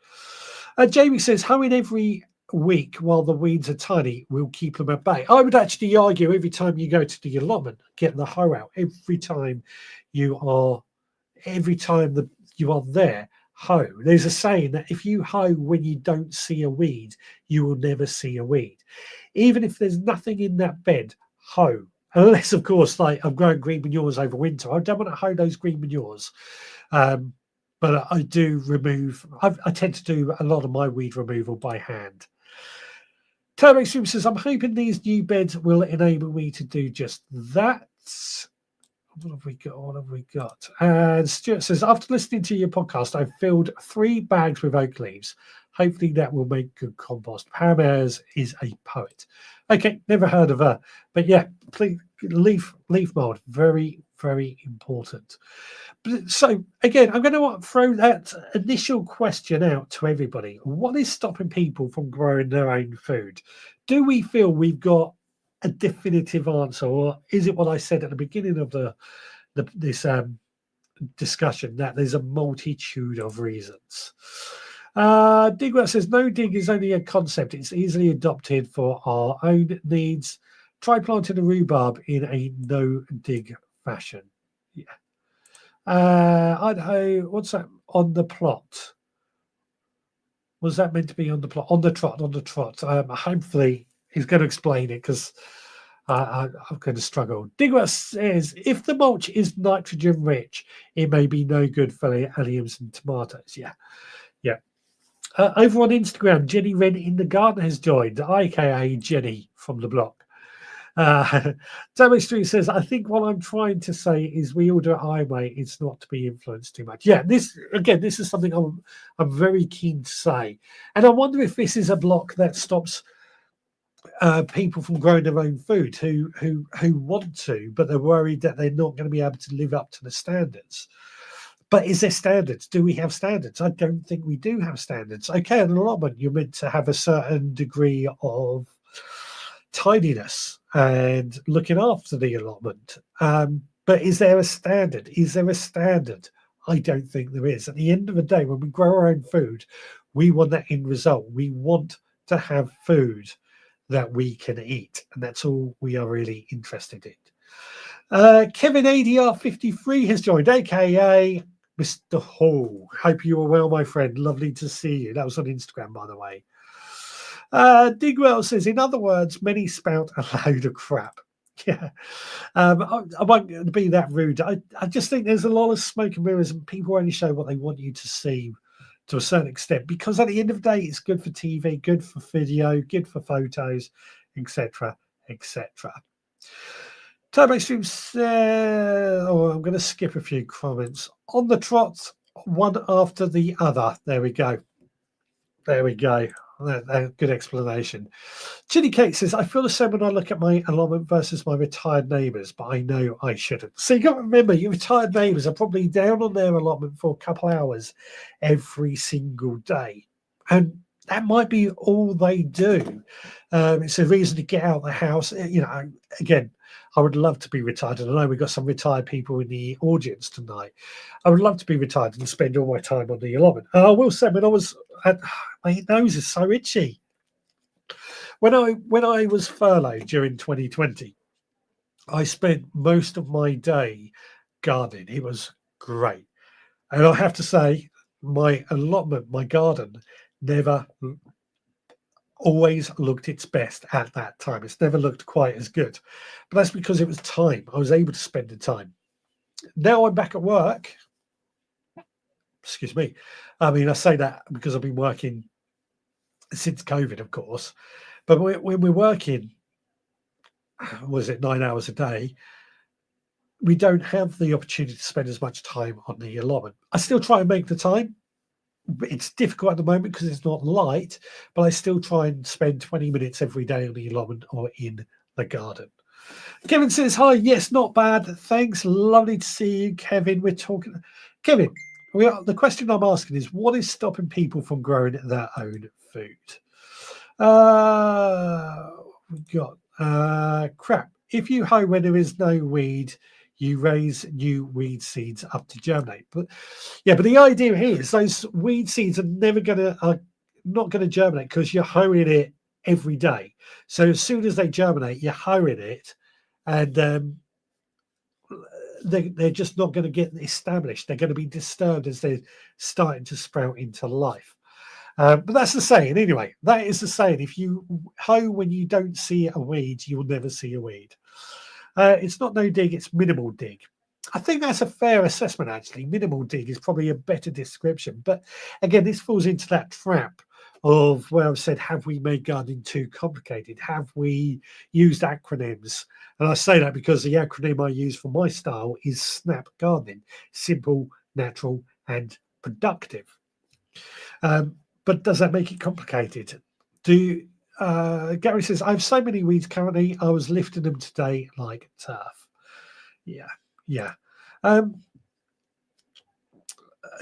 [SPEAKER 1] Jamie says, hoeing every week while the weeds are tiny will keep them at bay. I would actually argue every time you go to the allotment, get the hoe out. Every time you are there, hoe. There's a saying that if you hoe when you don't see a weed, you will never see a weed. Even if there's nothing in that bed, hoe. Unless, of course, like I'm growing green manures over winter. I don't want to hoe those green manures. But I do remove, I tend to do a lot of my weed removal by hand. Turbo Stream says, I'm hoping these new beds will enable me to do just that. What have we got? And Stuart says, after listening to your podcast, I've filled 3 bags with oak leaves. Hopefully that will make good compost. Pam Ayres is a poet. Okay, never heard of her. But yeah, please, leaf mold, very, very important. So again, I'm going to throw that initial question out to everybody. What is stopping people from growing their own food? Do we feel we've got a definitive answer, or is it what I said at the beginning of this discussion, that there's a multitude of reasons? Digwell says, no dig is only a concept. It's easily adopted for our own needs. Try planting a rhubarb in a no-dig fashion. Yeah. Idaho, what's that? On the plot. Was that meant to be on the plot? On the trot. Hopefully he's going to explain it because I'm going to struggle. Digwell says, if the mulch is nitrogen rich, it may be no good for alliums and tomatoes. Yeah. Over on Instagram, Jenny Wren in the Garden has joined, aka Jenny from the block. Tammy Street says, I think what I'm trying to say is we all do it our way. It's not to be influenced too much. Yeah, this is something I'm very keen to say. And I wonder if this is a block that stops people from growing their own food who want to, but they're worried that they're not going to be able to live up to the standards. But is there standards? Do we have standards? I don't think we do have standards. Okay, an allotment, you're meant to have a certain degree of tidiness and looking after the allotment. But is there a standard? Is there a standard? I don't think there is. At the end of the day, when we grow our own food, we want that end result. We want to have food that we can eat, and that's all we are really interested in. Kevin ADR 53 has joined, aka Mr. Hall. Hope you are well, my friend. Lovely to see you. That was on Instagram, by the way. Digwell says, in other words, many spout a load of crap. Yeah, I won't be that rude. I just think there's a lot of smoke and mirrors, and people only show what they want you to see to a certain extent, because at the end of the day, it's good for TV, good for video, good for photos, etc., etc. Turbo Stream says, oh, I'm going to skip a few comments. On the trot, one after the other. There we go. There we go. Good explanation. Chili Cake says, I feel the same when I look at my allotment versus my retired neighbours, but I know I shouldn't. So you got to remember, your retired neighbours are probably down on their allotment for a couple of hours every single day. And that might be all they do. It's a reason to get out of the house. You know, again, I would love to be retired. And I know we've got some retired people in the audience tonight. I would love to be retired and spend all my time on the allotment. I will say, when I was my nose is so itchy. When I was furloughed during 2020, I spent most of my day gardening. It was great. And I have to say, my allotment, my garden, never always looked its best at that time. It's never looked quite as good. But that's because it was time. I was able to spend the time. Now I'm back at work. Excuse me. I mean, I say that because I've been working since COVID, of course. But when we're working, was it 9 hours a day, we don't have the opportunity to spend as much time on the allotment. I still try and make the time. It's difficult at the moment because it's not light, but I still try and spend 20 minutes every day on the allotment or in the garden. Kevin says, hi, yes, not bad. Thanks. Lovely to see you, Kevin. We're talking. Kevin, the question I'm asking is, what is stopping people from growing their own food? We've got crap. If you hoe when there is no weed, you raise new weed seeds up to germinate. But yeah, but the idea here is those weed seeds are not gonna germinate because you're hoeing it every day. So as soon as they germinate, you're hoeing it, and they're just not going to get established. They're going to be disturbed as they're starting to sprout into life. But that's the saying anyway. That is the saying. If you hoe when you don't see a weed, you will never see a weed. It's not no dig, it's minimal dig. I think that's a fair assessment, actually. Minimal dig is probably a better description. But again, this falls into that trap of where I've said, have we made gardening too complicated? Have we used acronyms? And I say that because the acronym I use for my style is SNAP gardening: simple, natural, and productive. But does that make it complicated? Gary says, I have so many weeds currently, I was lifting them today like turf. Yeah.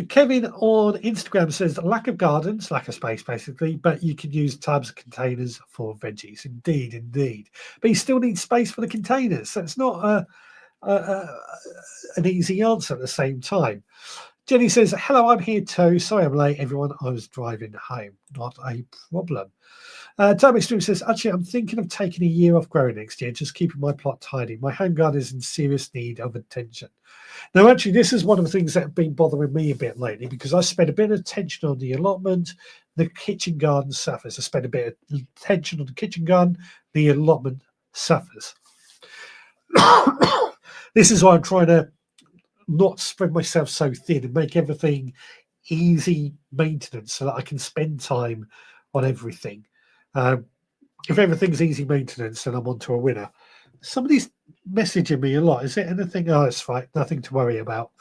[SPEAKER 1] Kevin on Instagram says, lack of gardens, lack of space basically, but you can use tubs, containers for veggies. Indeed. But you still need space for the containers. So it's not an easy answer at the same time. Jenny says, hello, I'm here too. Sorry I'm late, everyone. I was driving home. Not a problem. Toby Stream says, actually, I'm thinking of taking a year off growing next year, just keeping my plot tidy. My home garden is in serious need of attention. Now, actually, this is one of the things that have been bothering me a bit lately, because I spent a bit of attention on the allotment. The kitchen garden suffers. I spent a bit of attention on the kitchen garden. The allotment suffers. This is why I'm trying to not spread myself so thin and make everything easy maintenance so that I can spend time on everything. If everything's easy maintenance, then I'm on to a winner. Somebody's messaging me a lot. Is it anything? Oh, it's right. Nothing to worry about.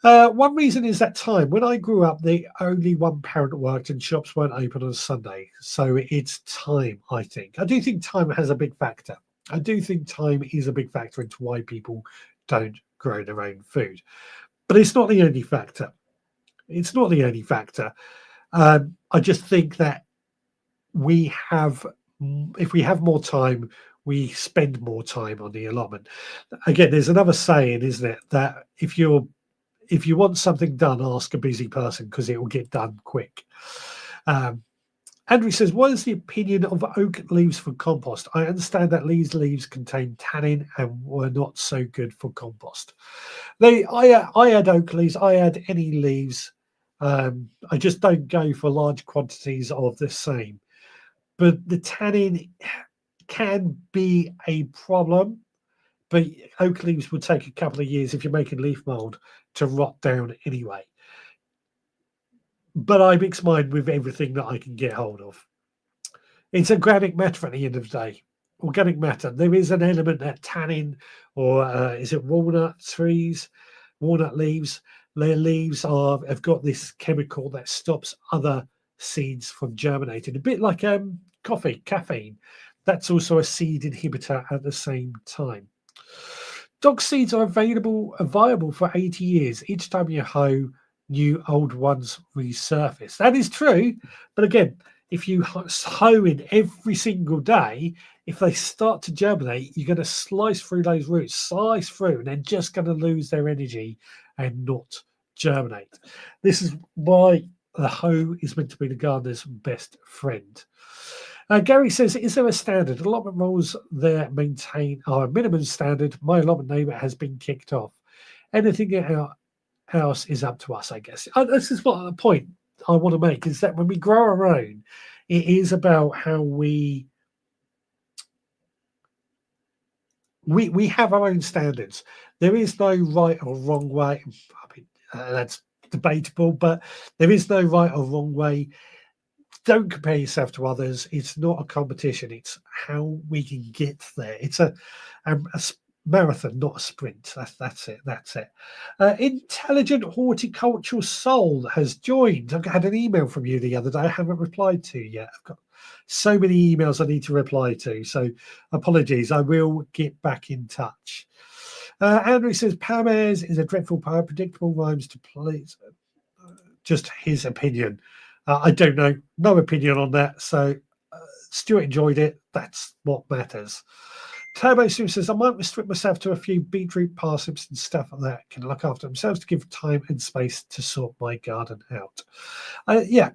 [SPEAKER 1] One reason is that time. When I grew up, the only one parent worked and shops weren't open on a Sunday. So it's time, I think. I do think time has a big factor. I do think time is a big factor into why people don't grow their own food. But it's not the only factor. It's not the only factor. I just think that if we have more time, we spend more time on the allotment. Again, there's another saying, isn't it, that if you want something done, ask a busy person because it will get done quick. Andrew says, what is the opinion of oak leaves for compost? I understand that these leaves contain tannin and were not so good for compost. I add oak leaves, I add any leaves. I just don't go for large quantities of the same. But the tannin can be a problem. But oak leaves will take a couple of years if you're making leaf mold to rot down anyway. But I mix mine with everything that I can get hold of. It's organic matter at the end of the day. Organic matter. There is an element that tannin, or is it walnut trees, walnut leaves? Their leaves have got this chemical that stops other seeds from germinating. A bit like coffee, caffeine. That's also a seed inhibitor at the same time. Dog seeds are viable for 80 years. Each time you hoe, new old ones resurface. That is true, but again, if you hoe in every single day, if they start to germinate, you're going to slice through those roots, slice through, and they're just going to lose their energy and not germinate. This is why the hoe is meant to be the gardener's best friend. Gary says, is there a standard? Allotment rules there maintain our minimum standard. My allotment neighbour has been kicked off. Anything else is up to us, I guess. This is what the point I want to make is that when we grow our own, it is about how we have our own standards. There is no right or wrong way. I mean, that's debatable, but there is no right or wrong way. Don't compare yourself to others. It's not a competition. It's how we can get there. It's a marathon, not a sprint. That's it. That's it. Intelligent Horticultural Soul has joined. I had an email from you the other day. I haven't replied to yet. I've got so many emails I need to reply to. So apologies. I will get back in touch. Andrew says, Palmares is a dreadful poet. Predictable rhymes to please. Just his opinion. I don't know. No opinion on that. So Stuart enjoyed it. That's what matters. Turbo Sim says, I might restrict myself to a few beetroot, parsnips and stuff like that can look after themselves to give time and space to sort my garden out. Yeah,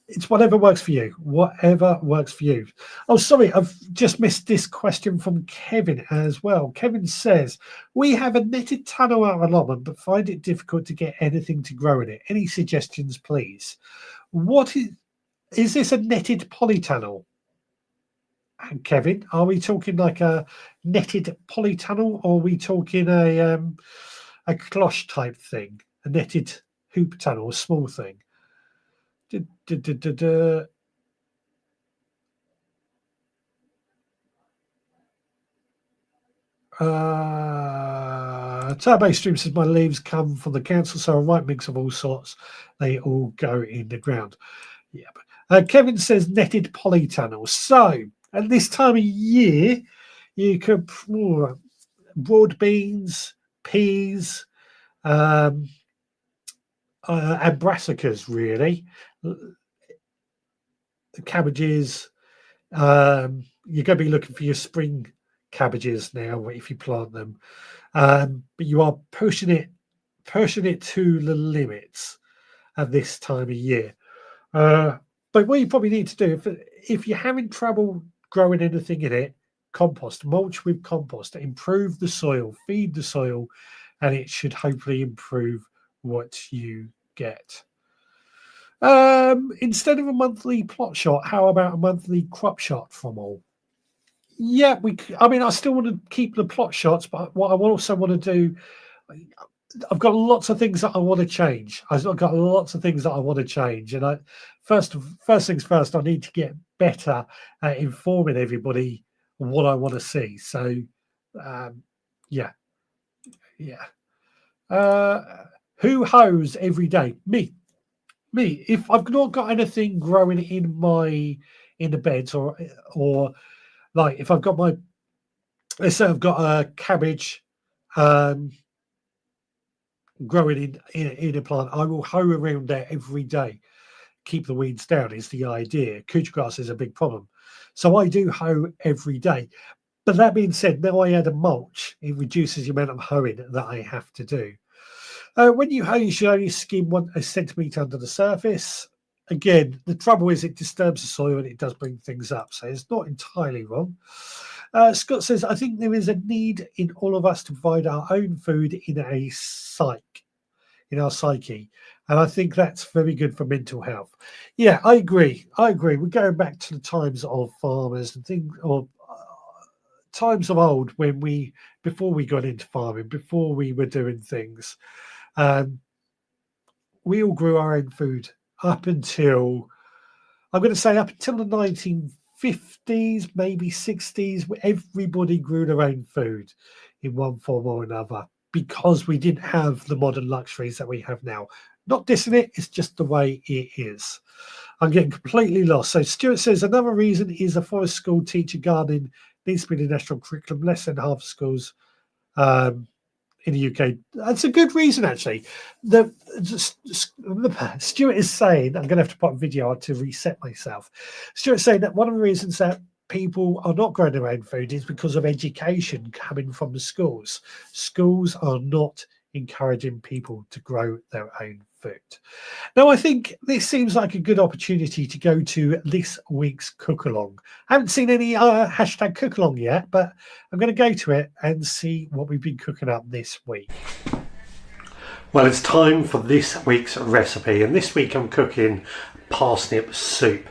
[SPEAKER 1] it's whatever works for you. Whatever works for you. Oh, sorry, I've just missed this question from Kevin as well. Kevin says, we have a netted tunnel out of allotment, but find it difficult to get anything to grow in it. Any suggestions, please? What is this a netted polytunnel? And Kevin, are we talking like a netted polytunnel, or are we talking a cloche type thing, a netted hoop tunnel, a small thing? Turbo Stream says, my leaves come from the council, so a right mix of all sorts. They all go in the ground. Yeah. Kevin says netted polytunnel. So at this time of year, you could broad beans, peas, and brassicas, really. The cabbages. You're going to be looking for your spring cabbages now if you plant them. But you are pushing it to the limits at this time of year. But what you probably need to do, if you're having trouble growing anything in it, compost, mulch with compost, improve the soil, feed the soil, and it should hopefully improve what you get. Instead of a monthly plot shot, how about a monthly crop shot from all? Yeah, I still want to keep the plot shots, but what I also want to do, I've got lots of things that I want to change. I've got lots of things that I want to change, and first things first, I need to get better at informing everybody what I want to see. So, yeah. Who hoes every day? Me. If I've not got anything growing in the beds, or like if I've got let's say I've got a cabbage. growing in a plant, I will hoe around there every day. Keep the weeds down is the idea. Couch grass is a big problem. So I do hoe every day. But that being said, now I add a mulch, it reduces the amount of hoeing that I have to do. When you hoe, you should only skim 1 centimetre under the surface. Again, the trouble is it disturbs the soil and it does bring things up. So it's not entirely wrong. Scott says, I think there is a need in all of us to provide our own food in our psyche. And I think that's very good for mental health. Yeah, I agree. We're going back to the times of farmers and things, or times of old before we got into farming, before we were doing things. We all grew our own food up until, I'm going to say up until the 1950s, maybe 60s. Everybody grew their own food in one form or another because we didn't have the modern luxuries that we have now. Not dissing it, it's just the way it is. I'm getting completely lost. So Stuart says another reason is a forest school teacher gardening needs to be the national curriculum. Less than half schools in the UK. That's a good reason, actually. Stuart is saying, I'm going to have to put a video on to reset myself. Stuart's saying that one of the reasons that people are not growing their own food is because of education coming from the schools. Schools are not encouraging people to grow their own food. Now, I think this seems like a good opportunity to go to this week's cook along. I haven't seen any hashtag cook along yet, but I'm going to go to it and see what we've been cooking up this week. Well, it's time for this week's recipe, and this week I'm cooking parsnip soup.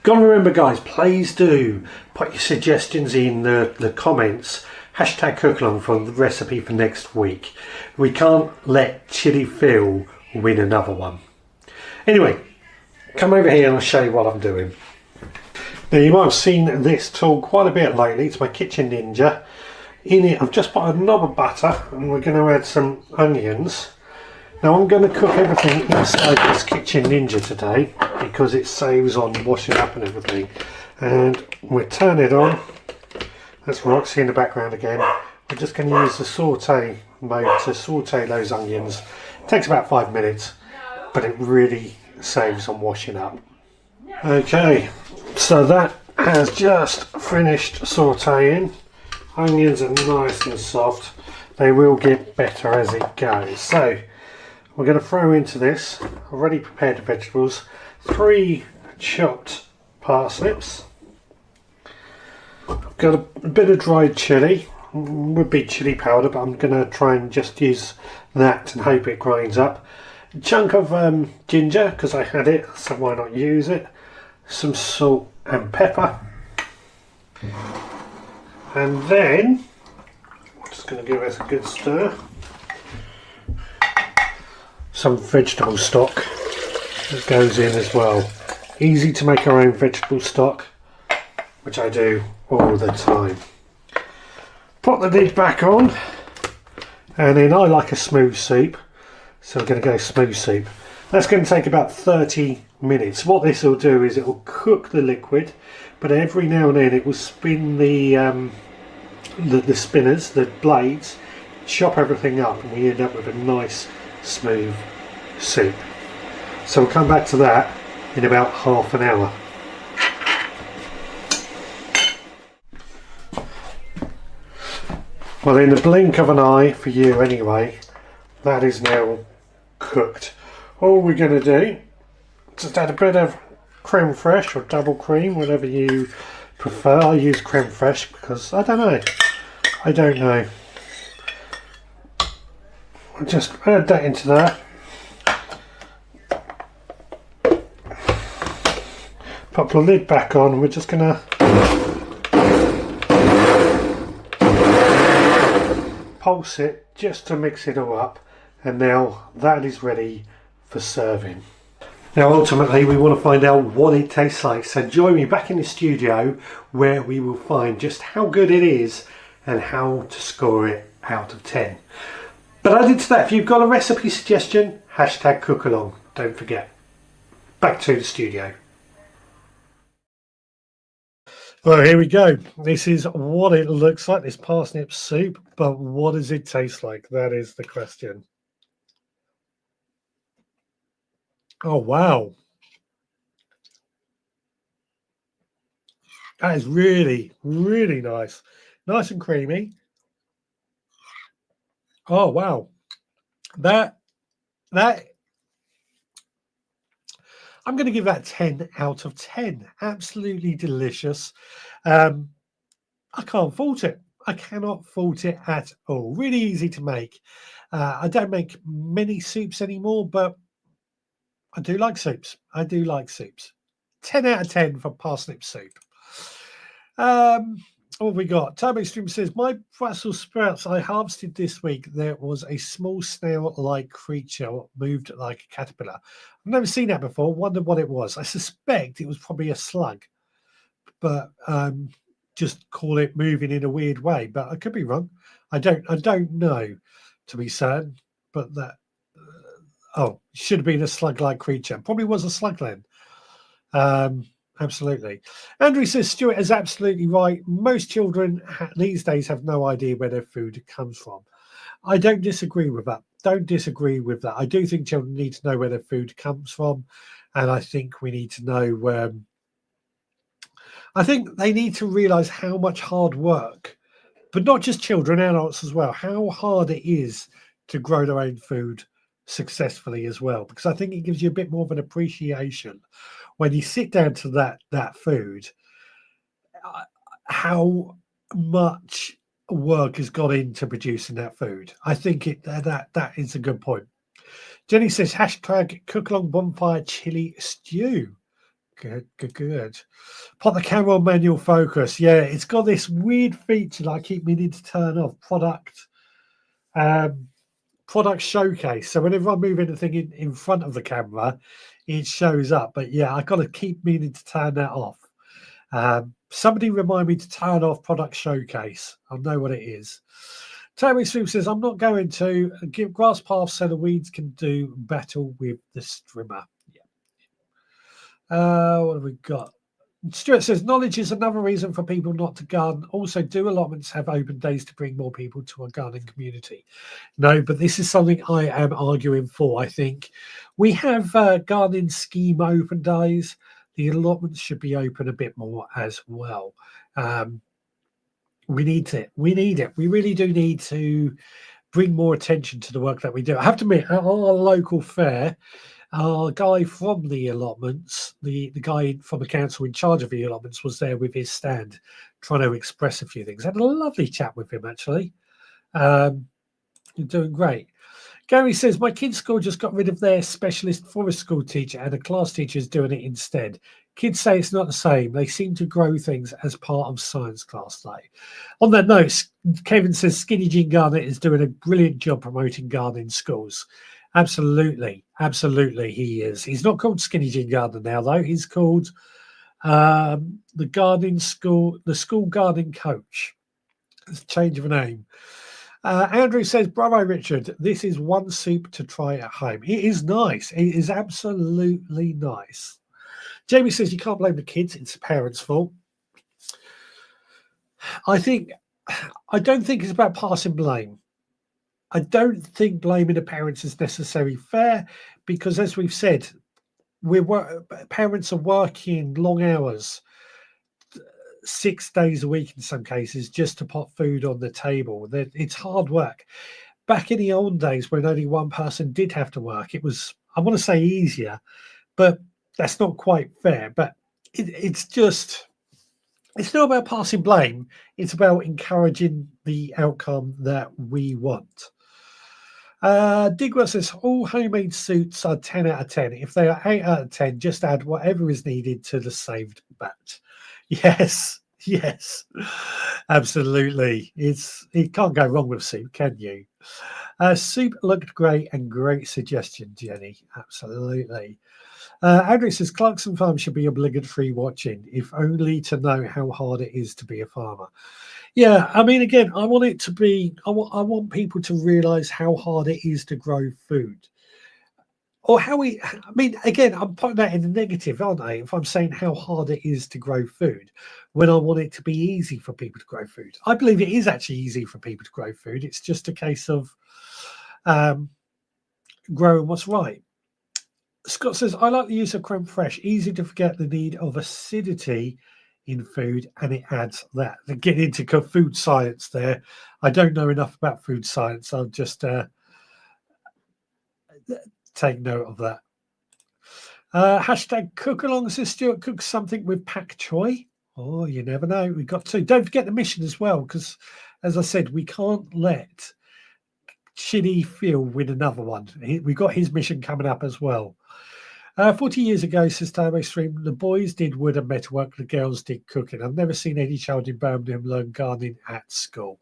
[SPEAKER 1] Gotta remember, guys, please do put your suggestions in the comments. Hashtag cook along for the recipe for next week. We can't let Chili Phil win another one. Anyway, come over here and I'll show you what I'm doing. Now, you might have seen this tool quite a bit lately. It's my Kitchen Ninja. In it, I've just put a knob of butter and we're going to add some onions. Now, I'm going to cook everything inside this Kitchen Ninja today because it saves on washing up and everything. And we'll turn it on. That's Roxy in the background again. We're just going to use the saute mode to saute those onions. It takes about 5 minutes, but it really saves on washing up. Okay, so that has just finished sauteing. Onions are nice and soft. They will get better as it goes. So we're going to throw into this already prepared vegetables 3 chopped parsnips. I've got a bit of dried chilli, would be chilli powder, but I'm going to try and just use that and hope it grinds up. A chunk of ginger, because I had it, so why not use it. Some salt and pepper. And then, I'm just going to give this a good stir. Some vegetable stock that goes in as well. Easy to make our own vegetable stock, which I do all the time. Put the lid back on, and then I like a smooth soup, so I'm going to go smooth soup. That's going to take about 30 minutes. What this will do is it will cook the liquid, but every now and then it will spin the spinners, the blades, chop everything up, and we end up with a nice smooth soup. So we'll come back to that in about half an hour. Well, in the blink of an eye for you anyway, that is now cooked. All we're going to do, just add a bit of creme fraiche or double cream, whatever you prefer. I use creme fraiche because I don't know. I'll just add that into there. Pop the lid back on, and we're just going to pulse it just to mix it all up, and now that is ready for serving. Now ultimately we want to find out what it tastes like, so join me back in the studio where we will find just how good it is and how to score it out of 10. But added to that, if you've got a recipe suggestion, hashtag cook along, don't forget. Back to the studio. Well, here we go. This is what it looks like, this parsnip soup, but what does it taste like? That is the question. Oh, wow. That is really, really nice. Nice and creamy. Oh, wow. That I'm going to give that 10 out of 10. Absolutely delicious. I can't fault it. I cannot fault it at all. Really easy to make. I don't make many soups anymore, but I do like soups. I do like soups. 10 out of 10 for parsnip soup. What have we got? Turbo Stream says, my Brussels sprouts I harvested this week. There was a small snail-like creature moved like a caterpillar. I've never seen that before. Wondered what it was. I suspect it was probably a slug, but just call it moving in a weird way. But I could be wrong. I don't know to be certain. But that should have been a slug-like creature. Probably was a slug then. Absolutely. Andrew says Stuart is absolutely right. Most children these days have no idea where their food comes from. I don't disagree with that. Don't disagree with that. I do think children need to know where their food comes from, and I think we need to know. I think they need to realise how much hard work, but not just children, adults as well, how hard it is to grow their own food successfully as well. Because I think it gives you a bit more of an appreciation when you sit down to that food, how much work has gone into producing that food. I think that is a good point. Jenny says hashtag cook along bonfire chili stew. Good. Put the camera on manual focus. Yeah, it's got this weird feature that I keep meaning to turn off. Product showcase. So whenever I move anything in front of the camera, it shows up. But yeah, I got to keep meaning to turn that off. Somebody remind me to turn off product showcase. I'll know what it is. Terry Swoop says, I'm not going to give grass paths so the weeds can do battle with the strimmer. Yeah. What have we got? Stuart says, knowledge is another reason for people not to garden. Also, do allotments have open days to bring more people to a gardening community? No, but this is something I am arguing for. I think we have gardening scheme open days. The allotments should be open a bit more as well. We need it. We need it. We really do need to bring more attention to the work that we do. I have to admit, at our local fair, our guy from the allotments, the guy from the council in charge of the allotments, was there with his stand trying to express a few things. I had a lovely chat with him, actually. You're doing great. Gary says, my kids' school just got rid of their specialist forest school teacher and a class teacher is doing it instead. Kids say it's not the same. They seem to grow things as part of science class day. On that note, Kevin says Skinny Jean Gardener is doing a brilliant job promoting gardening schools. Absolutely. Absolutely, he is. He's not called Skinny Jean Gardener now, though. He's called the gardening school, the school gardening coach. It's a change of a name. Andrew says, bravo, Richard. This is one soup to try at home. It is nice. It is absolutely nice. Jamie says, you can't blame the kids. It's the parents' fault. I don't think it's about passing blame. I don't think blaming the parents is necessarily fair because, as we've said, parents are working long hours, 6 days a week in some cases, just to put food on the table. It's hard work. Back in the old days when only one person did have to work, it was, I want to say, easier, but that's not quite fair. But it's not about passing blame. It's about encouraging the outcome that we want. Digwell says, all homemade soups are 10 out of 10. If they are 8 out of 10, just add whatever is needed to the saved batch. Yes, absolutely. It can't go wrong with soup, can you? Soup looked great and great suggestion, Jenny. Absolutely. Andrew says Clarkson Farm should be obligatory watching, if only to know how hard it is to be a farmer. Yeah, I mean, again, I want it to be. I want people to realise how hard it is to grow food, or how we. I mean, again, I'm putting that in the negative, aren't I? If I'm saying how hard it is to grow food, when I want it to be easy for people to grow food, I believe it is actually easy for people to grow food. It's just a case of growing what's right. Scott says, I like the use of creme fraiche. Easy to forget the need of acidity in food, and it adds that. They're getting into food science there. I don't know enough about food science. I'll just take note of that. Hashtag cook along says Stuart cooks something with pak choi. Oh, you never know. We've got to. Don't forget the mission as well, because as I said, we can't let Chili Phil win another one. We got his mission coming up as well. 40 years ago, says Turbo Stream, the boys did wood and metalwork, the girls did cooking. I've never seen any child in Birmingham learn gardening at school.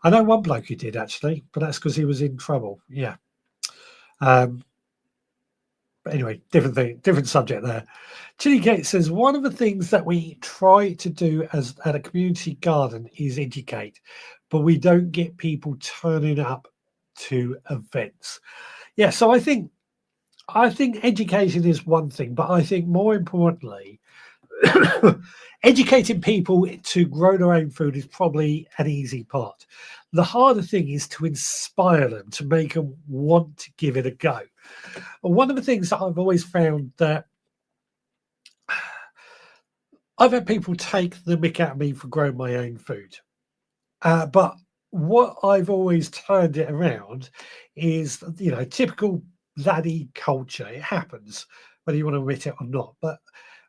[SPEAKER 1] I know one bloke who did, actually, but that's because he was in trouble. Yeah. But anyway, different thing, different subject there. Chili Kate says, one of the things that we try to do as at a community garden is educate, but we don't get people turning up to events. Yeah, so I think education is one thing, but I think more importantly, educating people to grow their own food is probably an easy part. The harder thing is to inspire them, to make them want to give it a go. One of the things that I've always found that I've had people take the mick out of me for growing my own food. But what I've always turned it around is, typical laddie culture. It happens, whether you want to admit it or not. But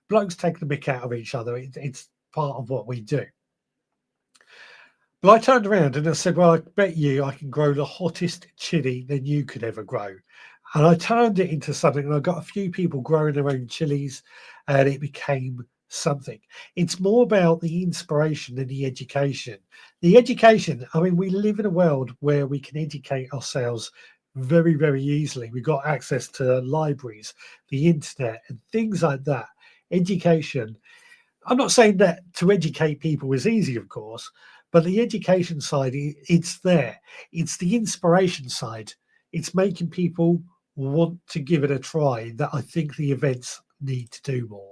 [SPEAKER 1] blokes take the mick out of each other. It's part of what we do. But I turned around and I said, well, I bet you I can grow the hottest chili than you could ever grow. And I turned it into something, and I got a few people growing their own chilies, and it became something. It's more about the inspiration than the education. The education, I mean, we live in a world where we can educate ourselves very, very easily. We've got access to libraries, the internet, and things like that. Education. I'm not saying that to educate people is easy, of course, but the education side, it's there. It's the inspiration side. It's making people want to give it a try that I think the events need to do more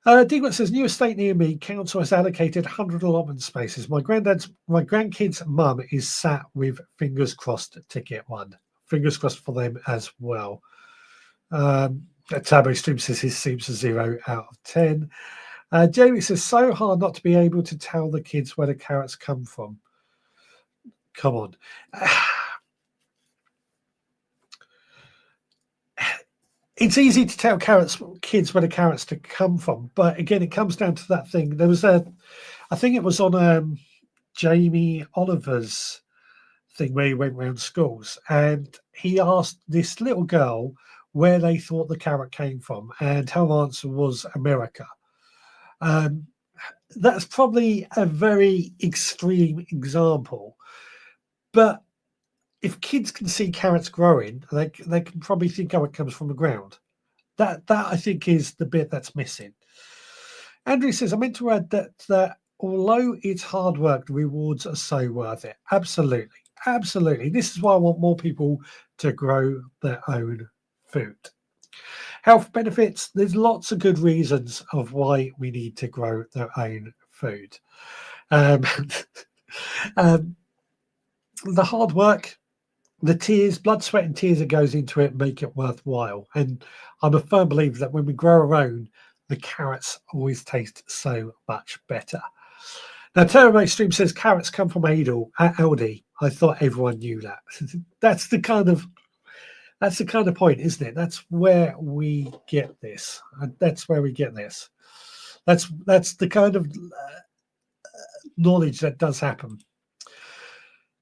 [SPEAKER 1] of. Digwit says, new estate near me, council has allocated 100 allotment spaces. My grandkid's mum is sat with fingers crossed to get one. Fingers crossed for them as well. Tabo Stream says his seems a 0 out of 10. Jamie says, so hard not to be able to tell the kids where the carrots come from. Come on. It's easy to tell kids where the carrots to come from, but again, it comes down to that thing. There was I think it was on Jamie Oliver's thing where he went around schools, and he asked this little girl where they thought the carrot came from, and her answer was America. That's probably a very extreme example, but if kids can see carrots growing, they can probably think, oh, it comes from the ground. That I think is the bit that's missing. Andrew says, I meant to add that although it's hard work, the rewards are so worth it. Absolutely. Absolutely. This is why I want more people to grow their own food. Health benefits, there's lots of good reasons of why we need to grow their own food. The hard work, the tears, blood, sweat and tears that goes into it make it worthwhile. And I'm a firm believer that when we grow our own, the carrots always taste so much better. Now, Turbo Stream says carrots come from Aldi. I thought everyone knew that. That's the kind of point, isn't it? That's where we get this. That's where we get this. That's the kind of knowledge that does happen.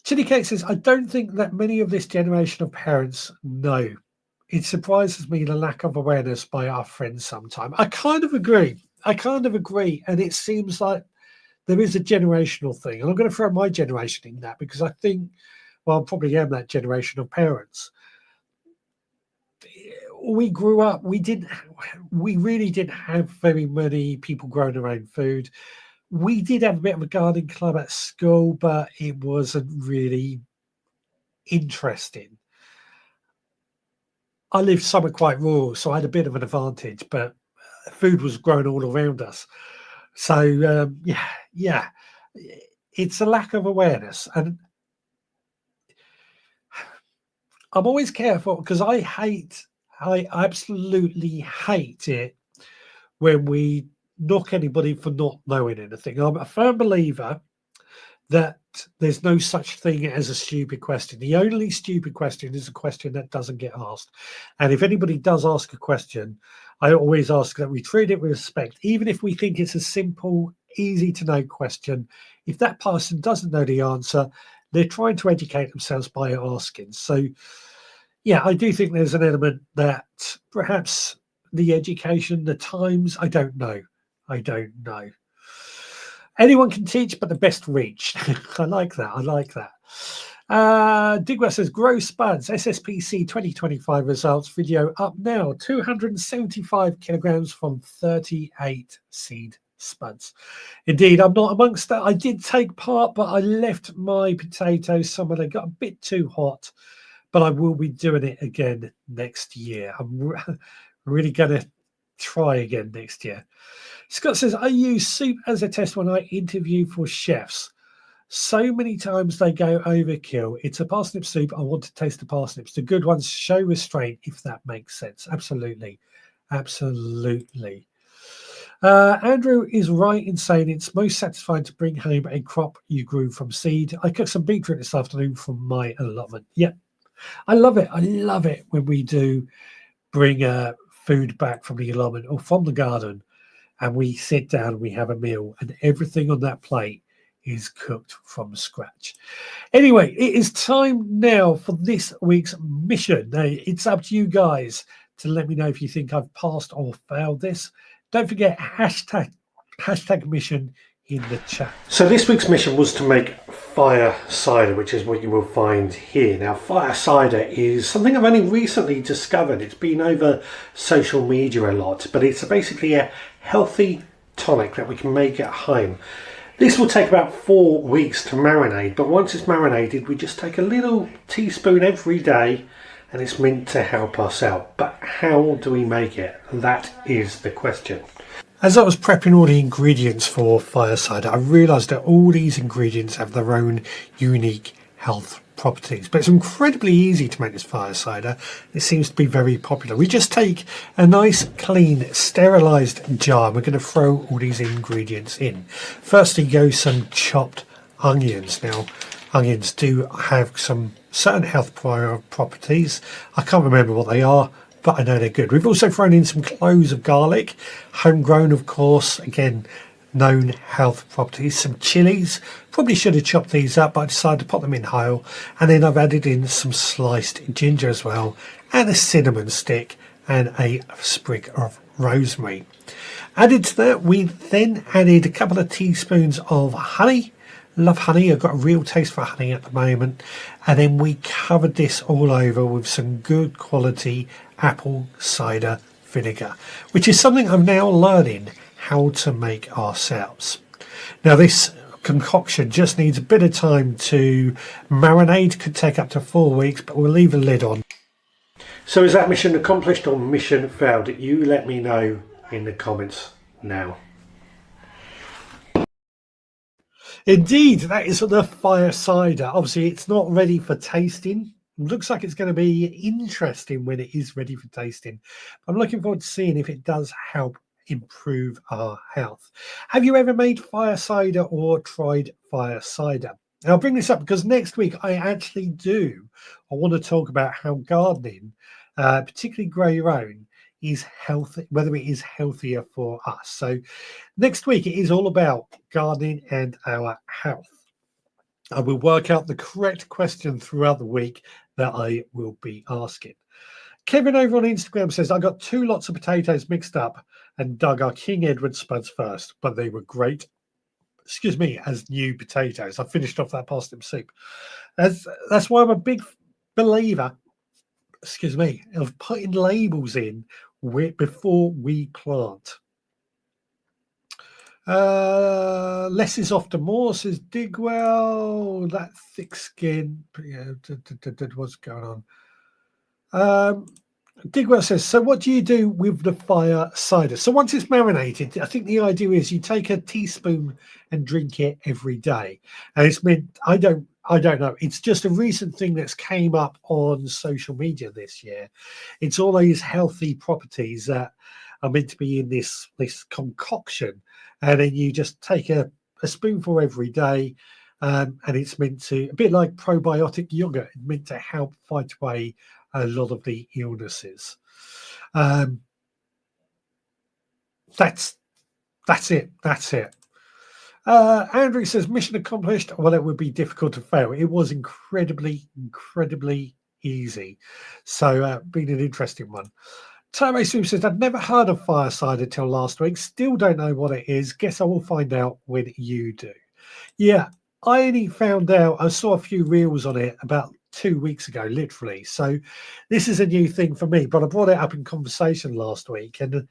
[SPEAKER 1] Chili Cake says, I don't think that many of this generation of parents know. It surprises me the lack of awareness by our friends sometimes. I kind of agree. And it seems like there is a generational thing. And I'm going to throw my generation in that because I think, well, I probably am that generation of parents. We grew up, we really didn't have very many people growing their own food. We did have a bit of a gardening club at school, but it wasn't really interesting. I lived somewhere quite rural, so I had a bit of an advantage, but food was growing all around us. So, yeah, it's a lack of awareness. And I'm always careful because I absolutely hate it when we knock anybody for not knowing anything. I'm a firm believer that there's no such thing as a stupid question. The only stupid question is a question that doesn't get asked. And if anybody does ask a question, I always ask that we treat it with respect, even if we think it's a simple, easy to know question. If that person doesn't know the answer, they're trying to educate themselves by asking. So, yeah, I do think there's an element that perhaps the education, the times, I don't know. Anyone can teach, but the best reach. I like that. Digwell says, grow spuds, SSPC 2025 results video up now. 275 kilograms from 38 seed spuds. Indeed, I'm not amongst that. I did take part, but I left my potatoes somewhere. They got a bit too hot, but I will be doing it again next year. I'm really going to try again next year. Scott says, I use soup as a test when I interview for chefs. So many times they go overkill. It's a parsnip soup. I want to taste the parsnips. The good ones show restraint, if that makes sense. Absolutely. Andrew is right in saying it's most satisfying to bring home a crop you grew from seed. I cooked some beetroot this afternoon from my allotment. Yeah, I love it. I love it when we do bring food back from the allotment or from the garden, and we sit down and we have a meal, and everything on that plate is cooked from scratch. Anyway, it is time now for this week's mission. Now, it's up to you guys to let me know if you think I've passed or failed this. Don't forget hashtag mission in the chat. So this week's mission was to make fire cider, which is what you will find here. Now, fire cider is something I've only recently discovered. It's been over social media a lot, but it's basically a healthy tonic that we can make at home. This will take about 4 weeks to marinate, but once it's marinated, we just take a little teaspoon every day, and it's meant to help us out. But how do we make it? That is the question. As I was prepping all the ingredients for fire cider, I realised that all these ingredients have their own unique health properties, but it's incredibly easy to make this fire cider. It seems to be very popular. We just take a nice clean sterilised jar and we're going to throw all these ingredients in. Firstly goes some chopped onions. Now, onions do have some certain health properties. I can't remember what they are, but I know they're good. We've also thrown in some cloves of garlic, homegrown of course, again, known health properties. Some chilies, probably should have chopped these up, but I decided to put them in whole. And then I've added in some sliced ginger as well, and a cinnamon stick, and a sprig of rosemary. Added to that, we then added a couple of teaspoons of honey. Love honey. I've got a real taste for honey at the moment. And then we covered this all over with some good quality apple cider vinegar, which is something I'm now learning how to make ourselves. Now, this concoction just needs a bit of time to marinate. Could take up to 4 weeks, but we'll leave a lid on. So is that mission accomplished or mission failed? You let me know in the comments now. Indeed, that is the fire cider. Obviously, it's not ready for tasting. Looks like it's going to be interesting when it is ready for tasting. I'm looking forward to seeing if it does help improve our health. Have you ever made fire cider or tried fire cider? And I'll bring this up because next week I actually do. I want to talk about how gardening, particularly grow your own, is healthy, whether it is healthier for us. So next week it is all about gardening and our health. I will work out the correct question throughout the week that I will be asking. Kevin over on Instagram says, I got 2 lots of potatoes mixed up and dug our King Edward spuds first, but they were great, as new potatoes. I finished off that parsnip soup. That's why I'm a big believer, of putting labels in before we plant. Less is often more, says Digwell. That thick skin. Yeah, what's going on? Digwell says, so what do you do with the fire cider? So once it's marinated, I think the idea is you take a teaspoon and drink it every day. And it's meant, I don't I don't know. It's just a recent thing that's came up on social media this year. It's all these healthy properties that are meant to be in this concoction, and then you just take a spoonful every day, and it's meant to, a bit like probiotic yogurt, it's meant to help fight away a lot of the illnesses. That's it. That's it. Andrew says, mission accomplished. Well, it would be difficult to fail. It was incredibly easy. So, been an interesting one. Turbo Soup says, I'd never heard of fire cider until last week. Still don't know what it is. Guess I will find out when you do. Yeah, I only found out, I saw a few reels on it about 2 weeks ago, literally. So this is a new thing for me, but I brought it up in conversation last week, and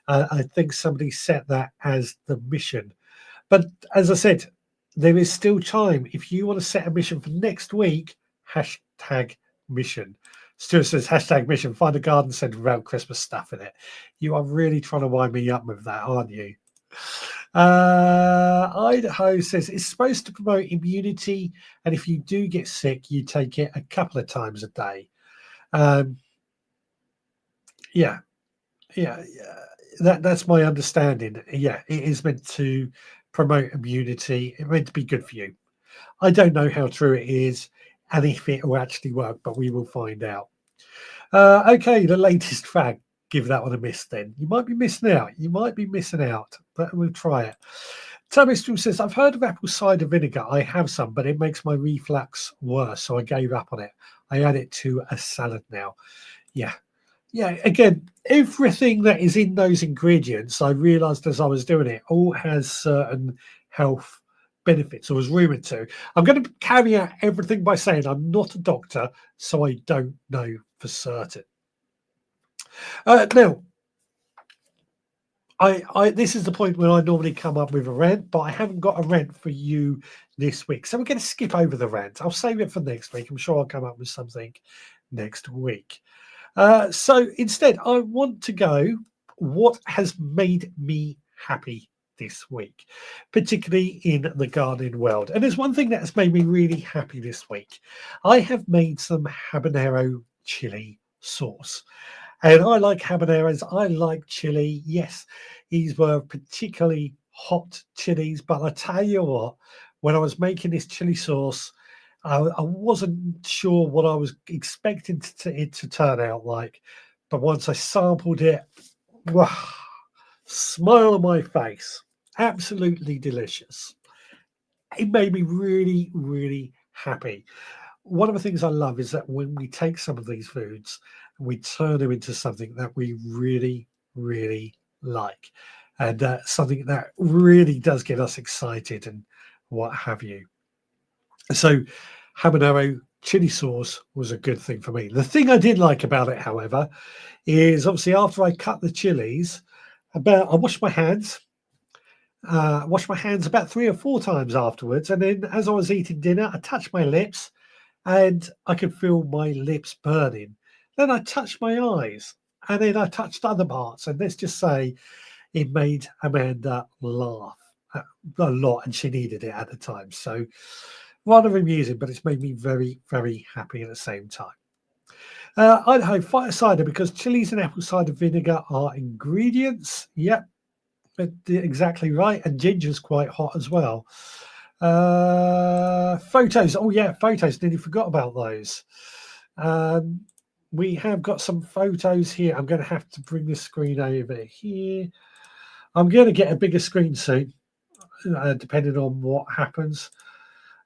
[SPEAKER 1] I think somebody set that as the mission. But as I said, there is still time. If you want to set a mission for next week, hashtag mission. Stuart says, hashtag mission, find a garden centre without Christmas stuff in it. You are really trying to wind me up with that, aren't you? Idaho says, it's supposed to promote immunity, and if you do get sick, you take it a couple of times a day. Yeah. That's my understanding. Yeah, it is meant to promote immunity. It's meant to be good for you. I don't know how true it is and if it will actually work, but we will find out. Okay, the latest fag. Give that one a miss then. You might be missing out. But we'll try it. Tommy Stream says, I've heard of apple cider vinegar. I have some, but it makes my reflux worse, so I gave up on it. I add it to a salad now. Yeah, again, everything that is in those ingredients, I realized as I was doing it, all has certain health benefits, or was rumored to. I'm going to carry out everything by saying I'm not a doctor, so I don't know for certain. Now, I this is the point where I normally come up with a rant, but I haven't got a rant for you this week, so we're going to skip over the rant. I'll save it for next week. I'm sure I'll come up with something next week. So instead, I want to go what has made me happy this week, particularly in the gardening world. And there's one thing that has made me really happy this week. I have made some habanero chili sauce. And I like habaneros. I like chili. Yes, these were particularly hot chilies. But I tell you what, when I was making this chili sauce, I wasn't sure what I was expecting it to turn out like. But once I sampled it, wow, smile on my face. Absolutely delicious. It made me really happy. One of the things I love is that when we take some of these foods, we turn them into something that we really like, and something that really does get us excited and what have you. So habanero chili sauce was a good thing for me. The thing I did like about it, however, is obviously after I cut the chilies, I washed my hands. Washed my hands about 3 or 4 times afterwards, and then as I was eating dinner, I touched my lips, and I could feel my lips burning. Then I touched my eyes, and then I touched other parts, and let's just say it made Amanda laugh a lot, and she needed it at the time. So rather amusing, but it's made me very happy at the same time. Idaho fire cider, because chilies and apple cider vinegar are ingredients. Yep, exactly right. And ginger's quite hot as well. Photos. Oh yeah, photos. Nearly forgot about those. We have got some photos here. I'm going to have to bring the screen over here. I'm going to get a bigger screen soon, depending on what happens.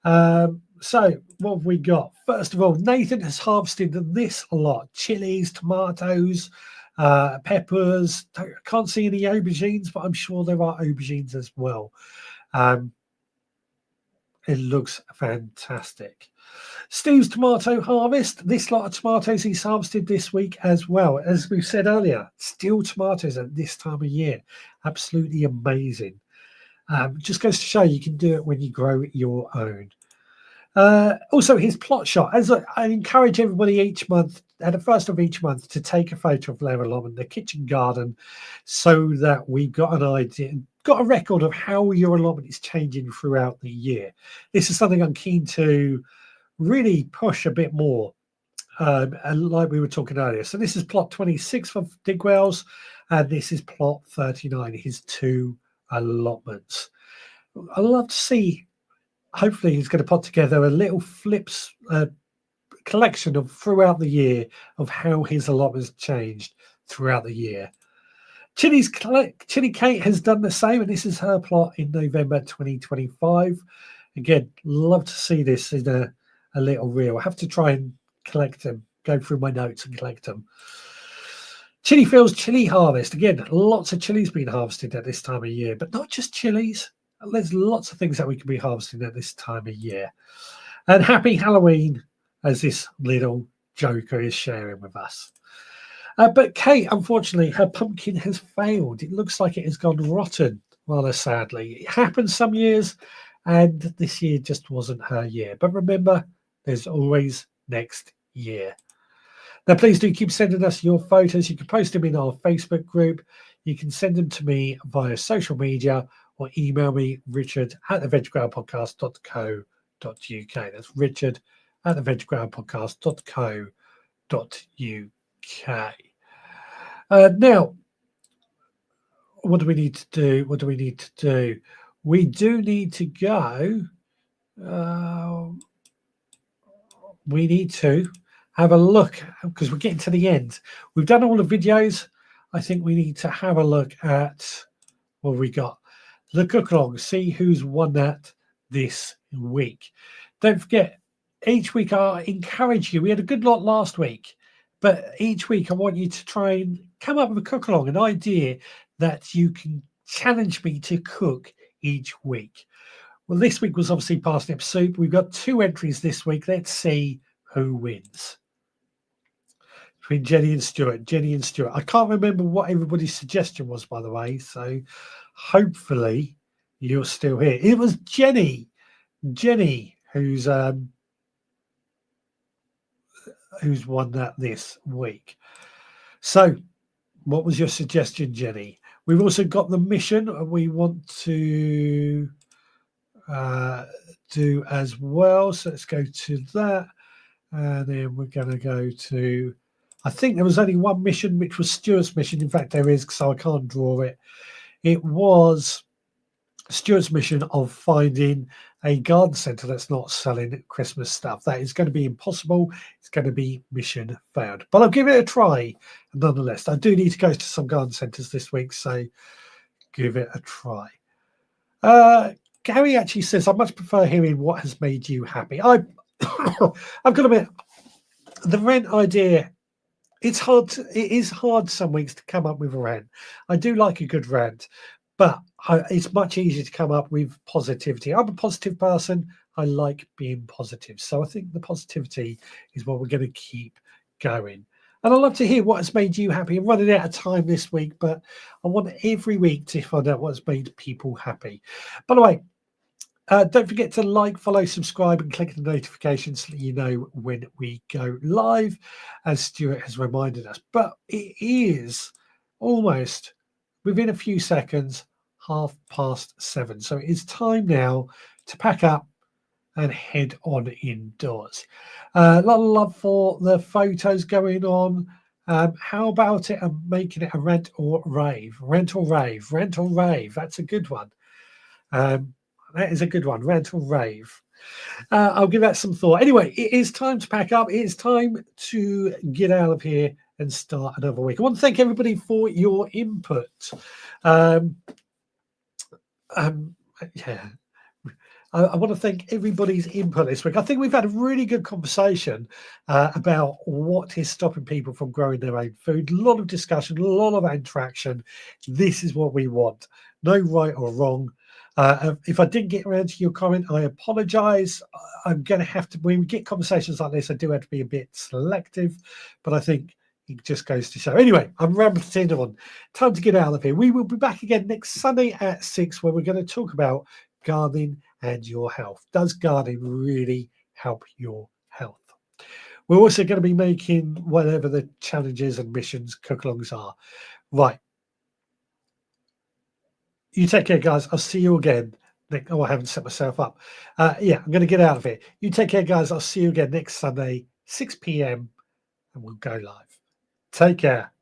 [SPEAKER 1] So what have we got? First of all, Nathan has harvested this a lot: chilies, tomatoes, peppers. Can't see any aubergines, but I'm sure there are aubergines as well. It looks fantastic. Steve's tomato harvest. This lot of tomatoes he's harvested this week as well. As we've said earlier, still tomatoes at this time of year. Absolutely amazing. Just goes to show you can do it when you grow your own. Also, his plot shot. As I encourage everybody each month, at the first of each month, to take a photo of their allotment, their kitchen garden, so that we've got an idea, got a record of how your allotment is changing throughout the year. This is something I'm keen to really push a bit more, and like we were talking earlier. So this is plot 26 for Digwells, and this is plot 39, his 2 allotments. I'd love to see, hopefully he's going to put together a little flips collection of throughout the year of how his allotments changed throughout the year. Chili Kate has done the same, and this is her plot in November 2025. Again, love to see this in a little reel. I have to try and collect them, go through my notes and collect them. Chili Fields chili harvest. Again, lots of chilies being harvested at this time of year, but not just chilies. There's lots of things that we can be harvesting at this time of year. And happy Halloween, as this little joker is sharing with us. But Kate, unfortunately, her pumpkin has failed. It looks like it has gone rotten, rather sadly. It happens some years, and this year just wasn't her year. But remember, there's always next year. Now, please do keep sending us your photos. You can post them in our Facebook group. You can send them to me via social media or email me, richard@theveggroundpodcast.co.uk. That's richard@theveggroundpodcast.co.uk. Now, what do we need to do? We do need to go. We need to have a look, because we're getting to the end. We've done all the videos. I think we need to have a look at what we got. The cook along, see who's won that this week. Don't forget, each week I encourage you. We had a good lot last week, but each week I want you to try and come up with a cook along, an idea that you can challenge me to cook each week. Well, this week was obviously parsnip soup. We've got 2 entries this week. Let's see who wins. Between Jenny and Stuart. I can't remember what everybody's suggestion was, by the way, so hopefully you're still here. It was Jenny who's won that this week. So what was your suggestion, Jenny? We've also got the mission we want to do as well, so let's go to that, and then we're going to go to, I think there was only one mission, which was Stuart's mission. In fact, there is, so I can't draw it. It was Stuart's mission of finding a garden centre that's not selling Christmas stuff. That is going to be impossible. It's going to be mission failed. But I'll give it a try nonetheless. I do need to go to some garden centres this week, so give it a try. Gary actually says, I much prefer hearing what has made you happy. I've got to admit, the rant idea, it is hard some weeks to come up with a rant. I do like a good rant, but it's much easier to come up with positivity. I'm a positive person. I like being positive. So I think the positivity is what we're going to keep going. And I'd love to hear what has made you happy. I'm running out of time this week, but I want every week to find out what's made people happy. By the way, don't forget to like, follow, subscribe, and click the notifications so that you know when we go live, as Stuart has reminded us. But it is almost, within a few seconds, 7:30. So it is time now to pack up and head on indoors. A lot of love for the photos going on. How about it? I'm making it a rent or rave. Rent or rave. That's a good one. That is a good one. Rent or rave. I'll give that some thought. Anyway, it is time to pack up. It is time to get out of here and start another week. I want to thank everybody for your input. I want to thank everybody's input this week. I think we've had a really good conversation about what is stopping people from growing their own food. A lot of discussion, a lot of interaction. This is what we want. No right or wrong. If I didn't get around to your comment, I apologise. I'm going to have to, when we get conversations like this, I do have to be a bit selective, but I think it just goes to show. Anyway, I'm rambling on. Time to get out of here. We will be back again next Sunday at 6, where we're going to talk about gardening and your health. Does gardening really help your health? We're also going to be making whatever the challenges and missions cook-alongs are. Right. You take care, guys. I'll see you again. Oh, I haven't set myself up. Yeah, I'm going to get out of it. You take care, guys. I'll see you again next Sunday, 6 p.m. and we'll go live. Take care.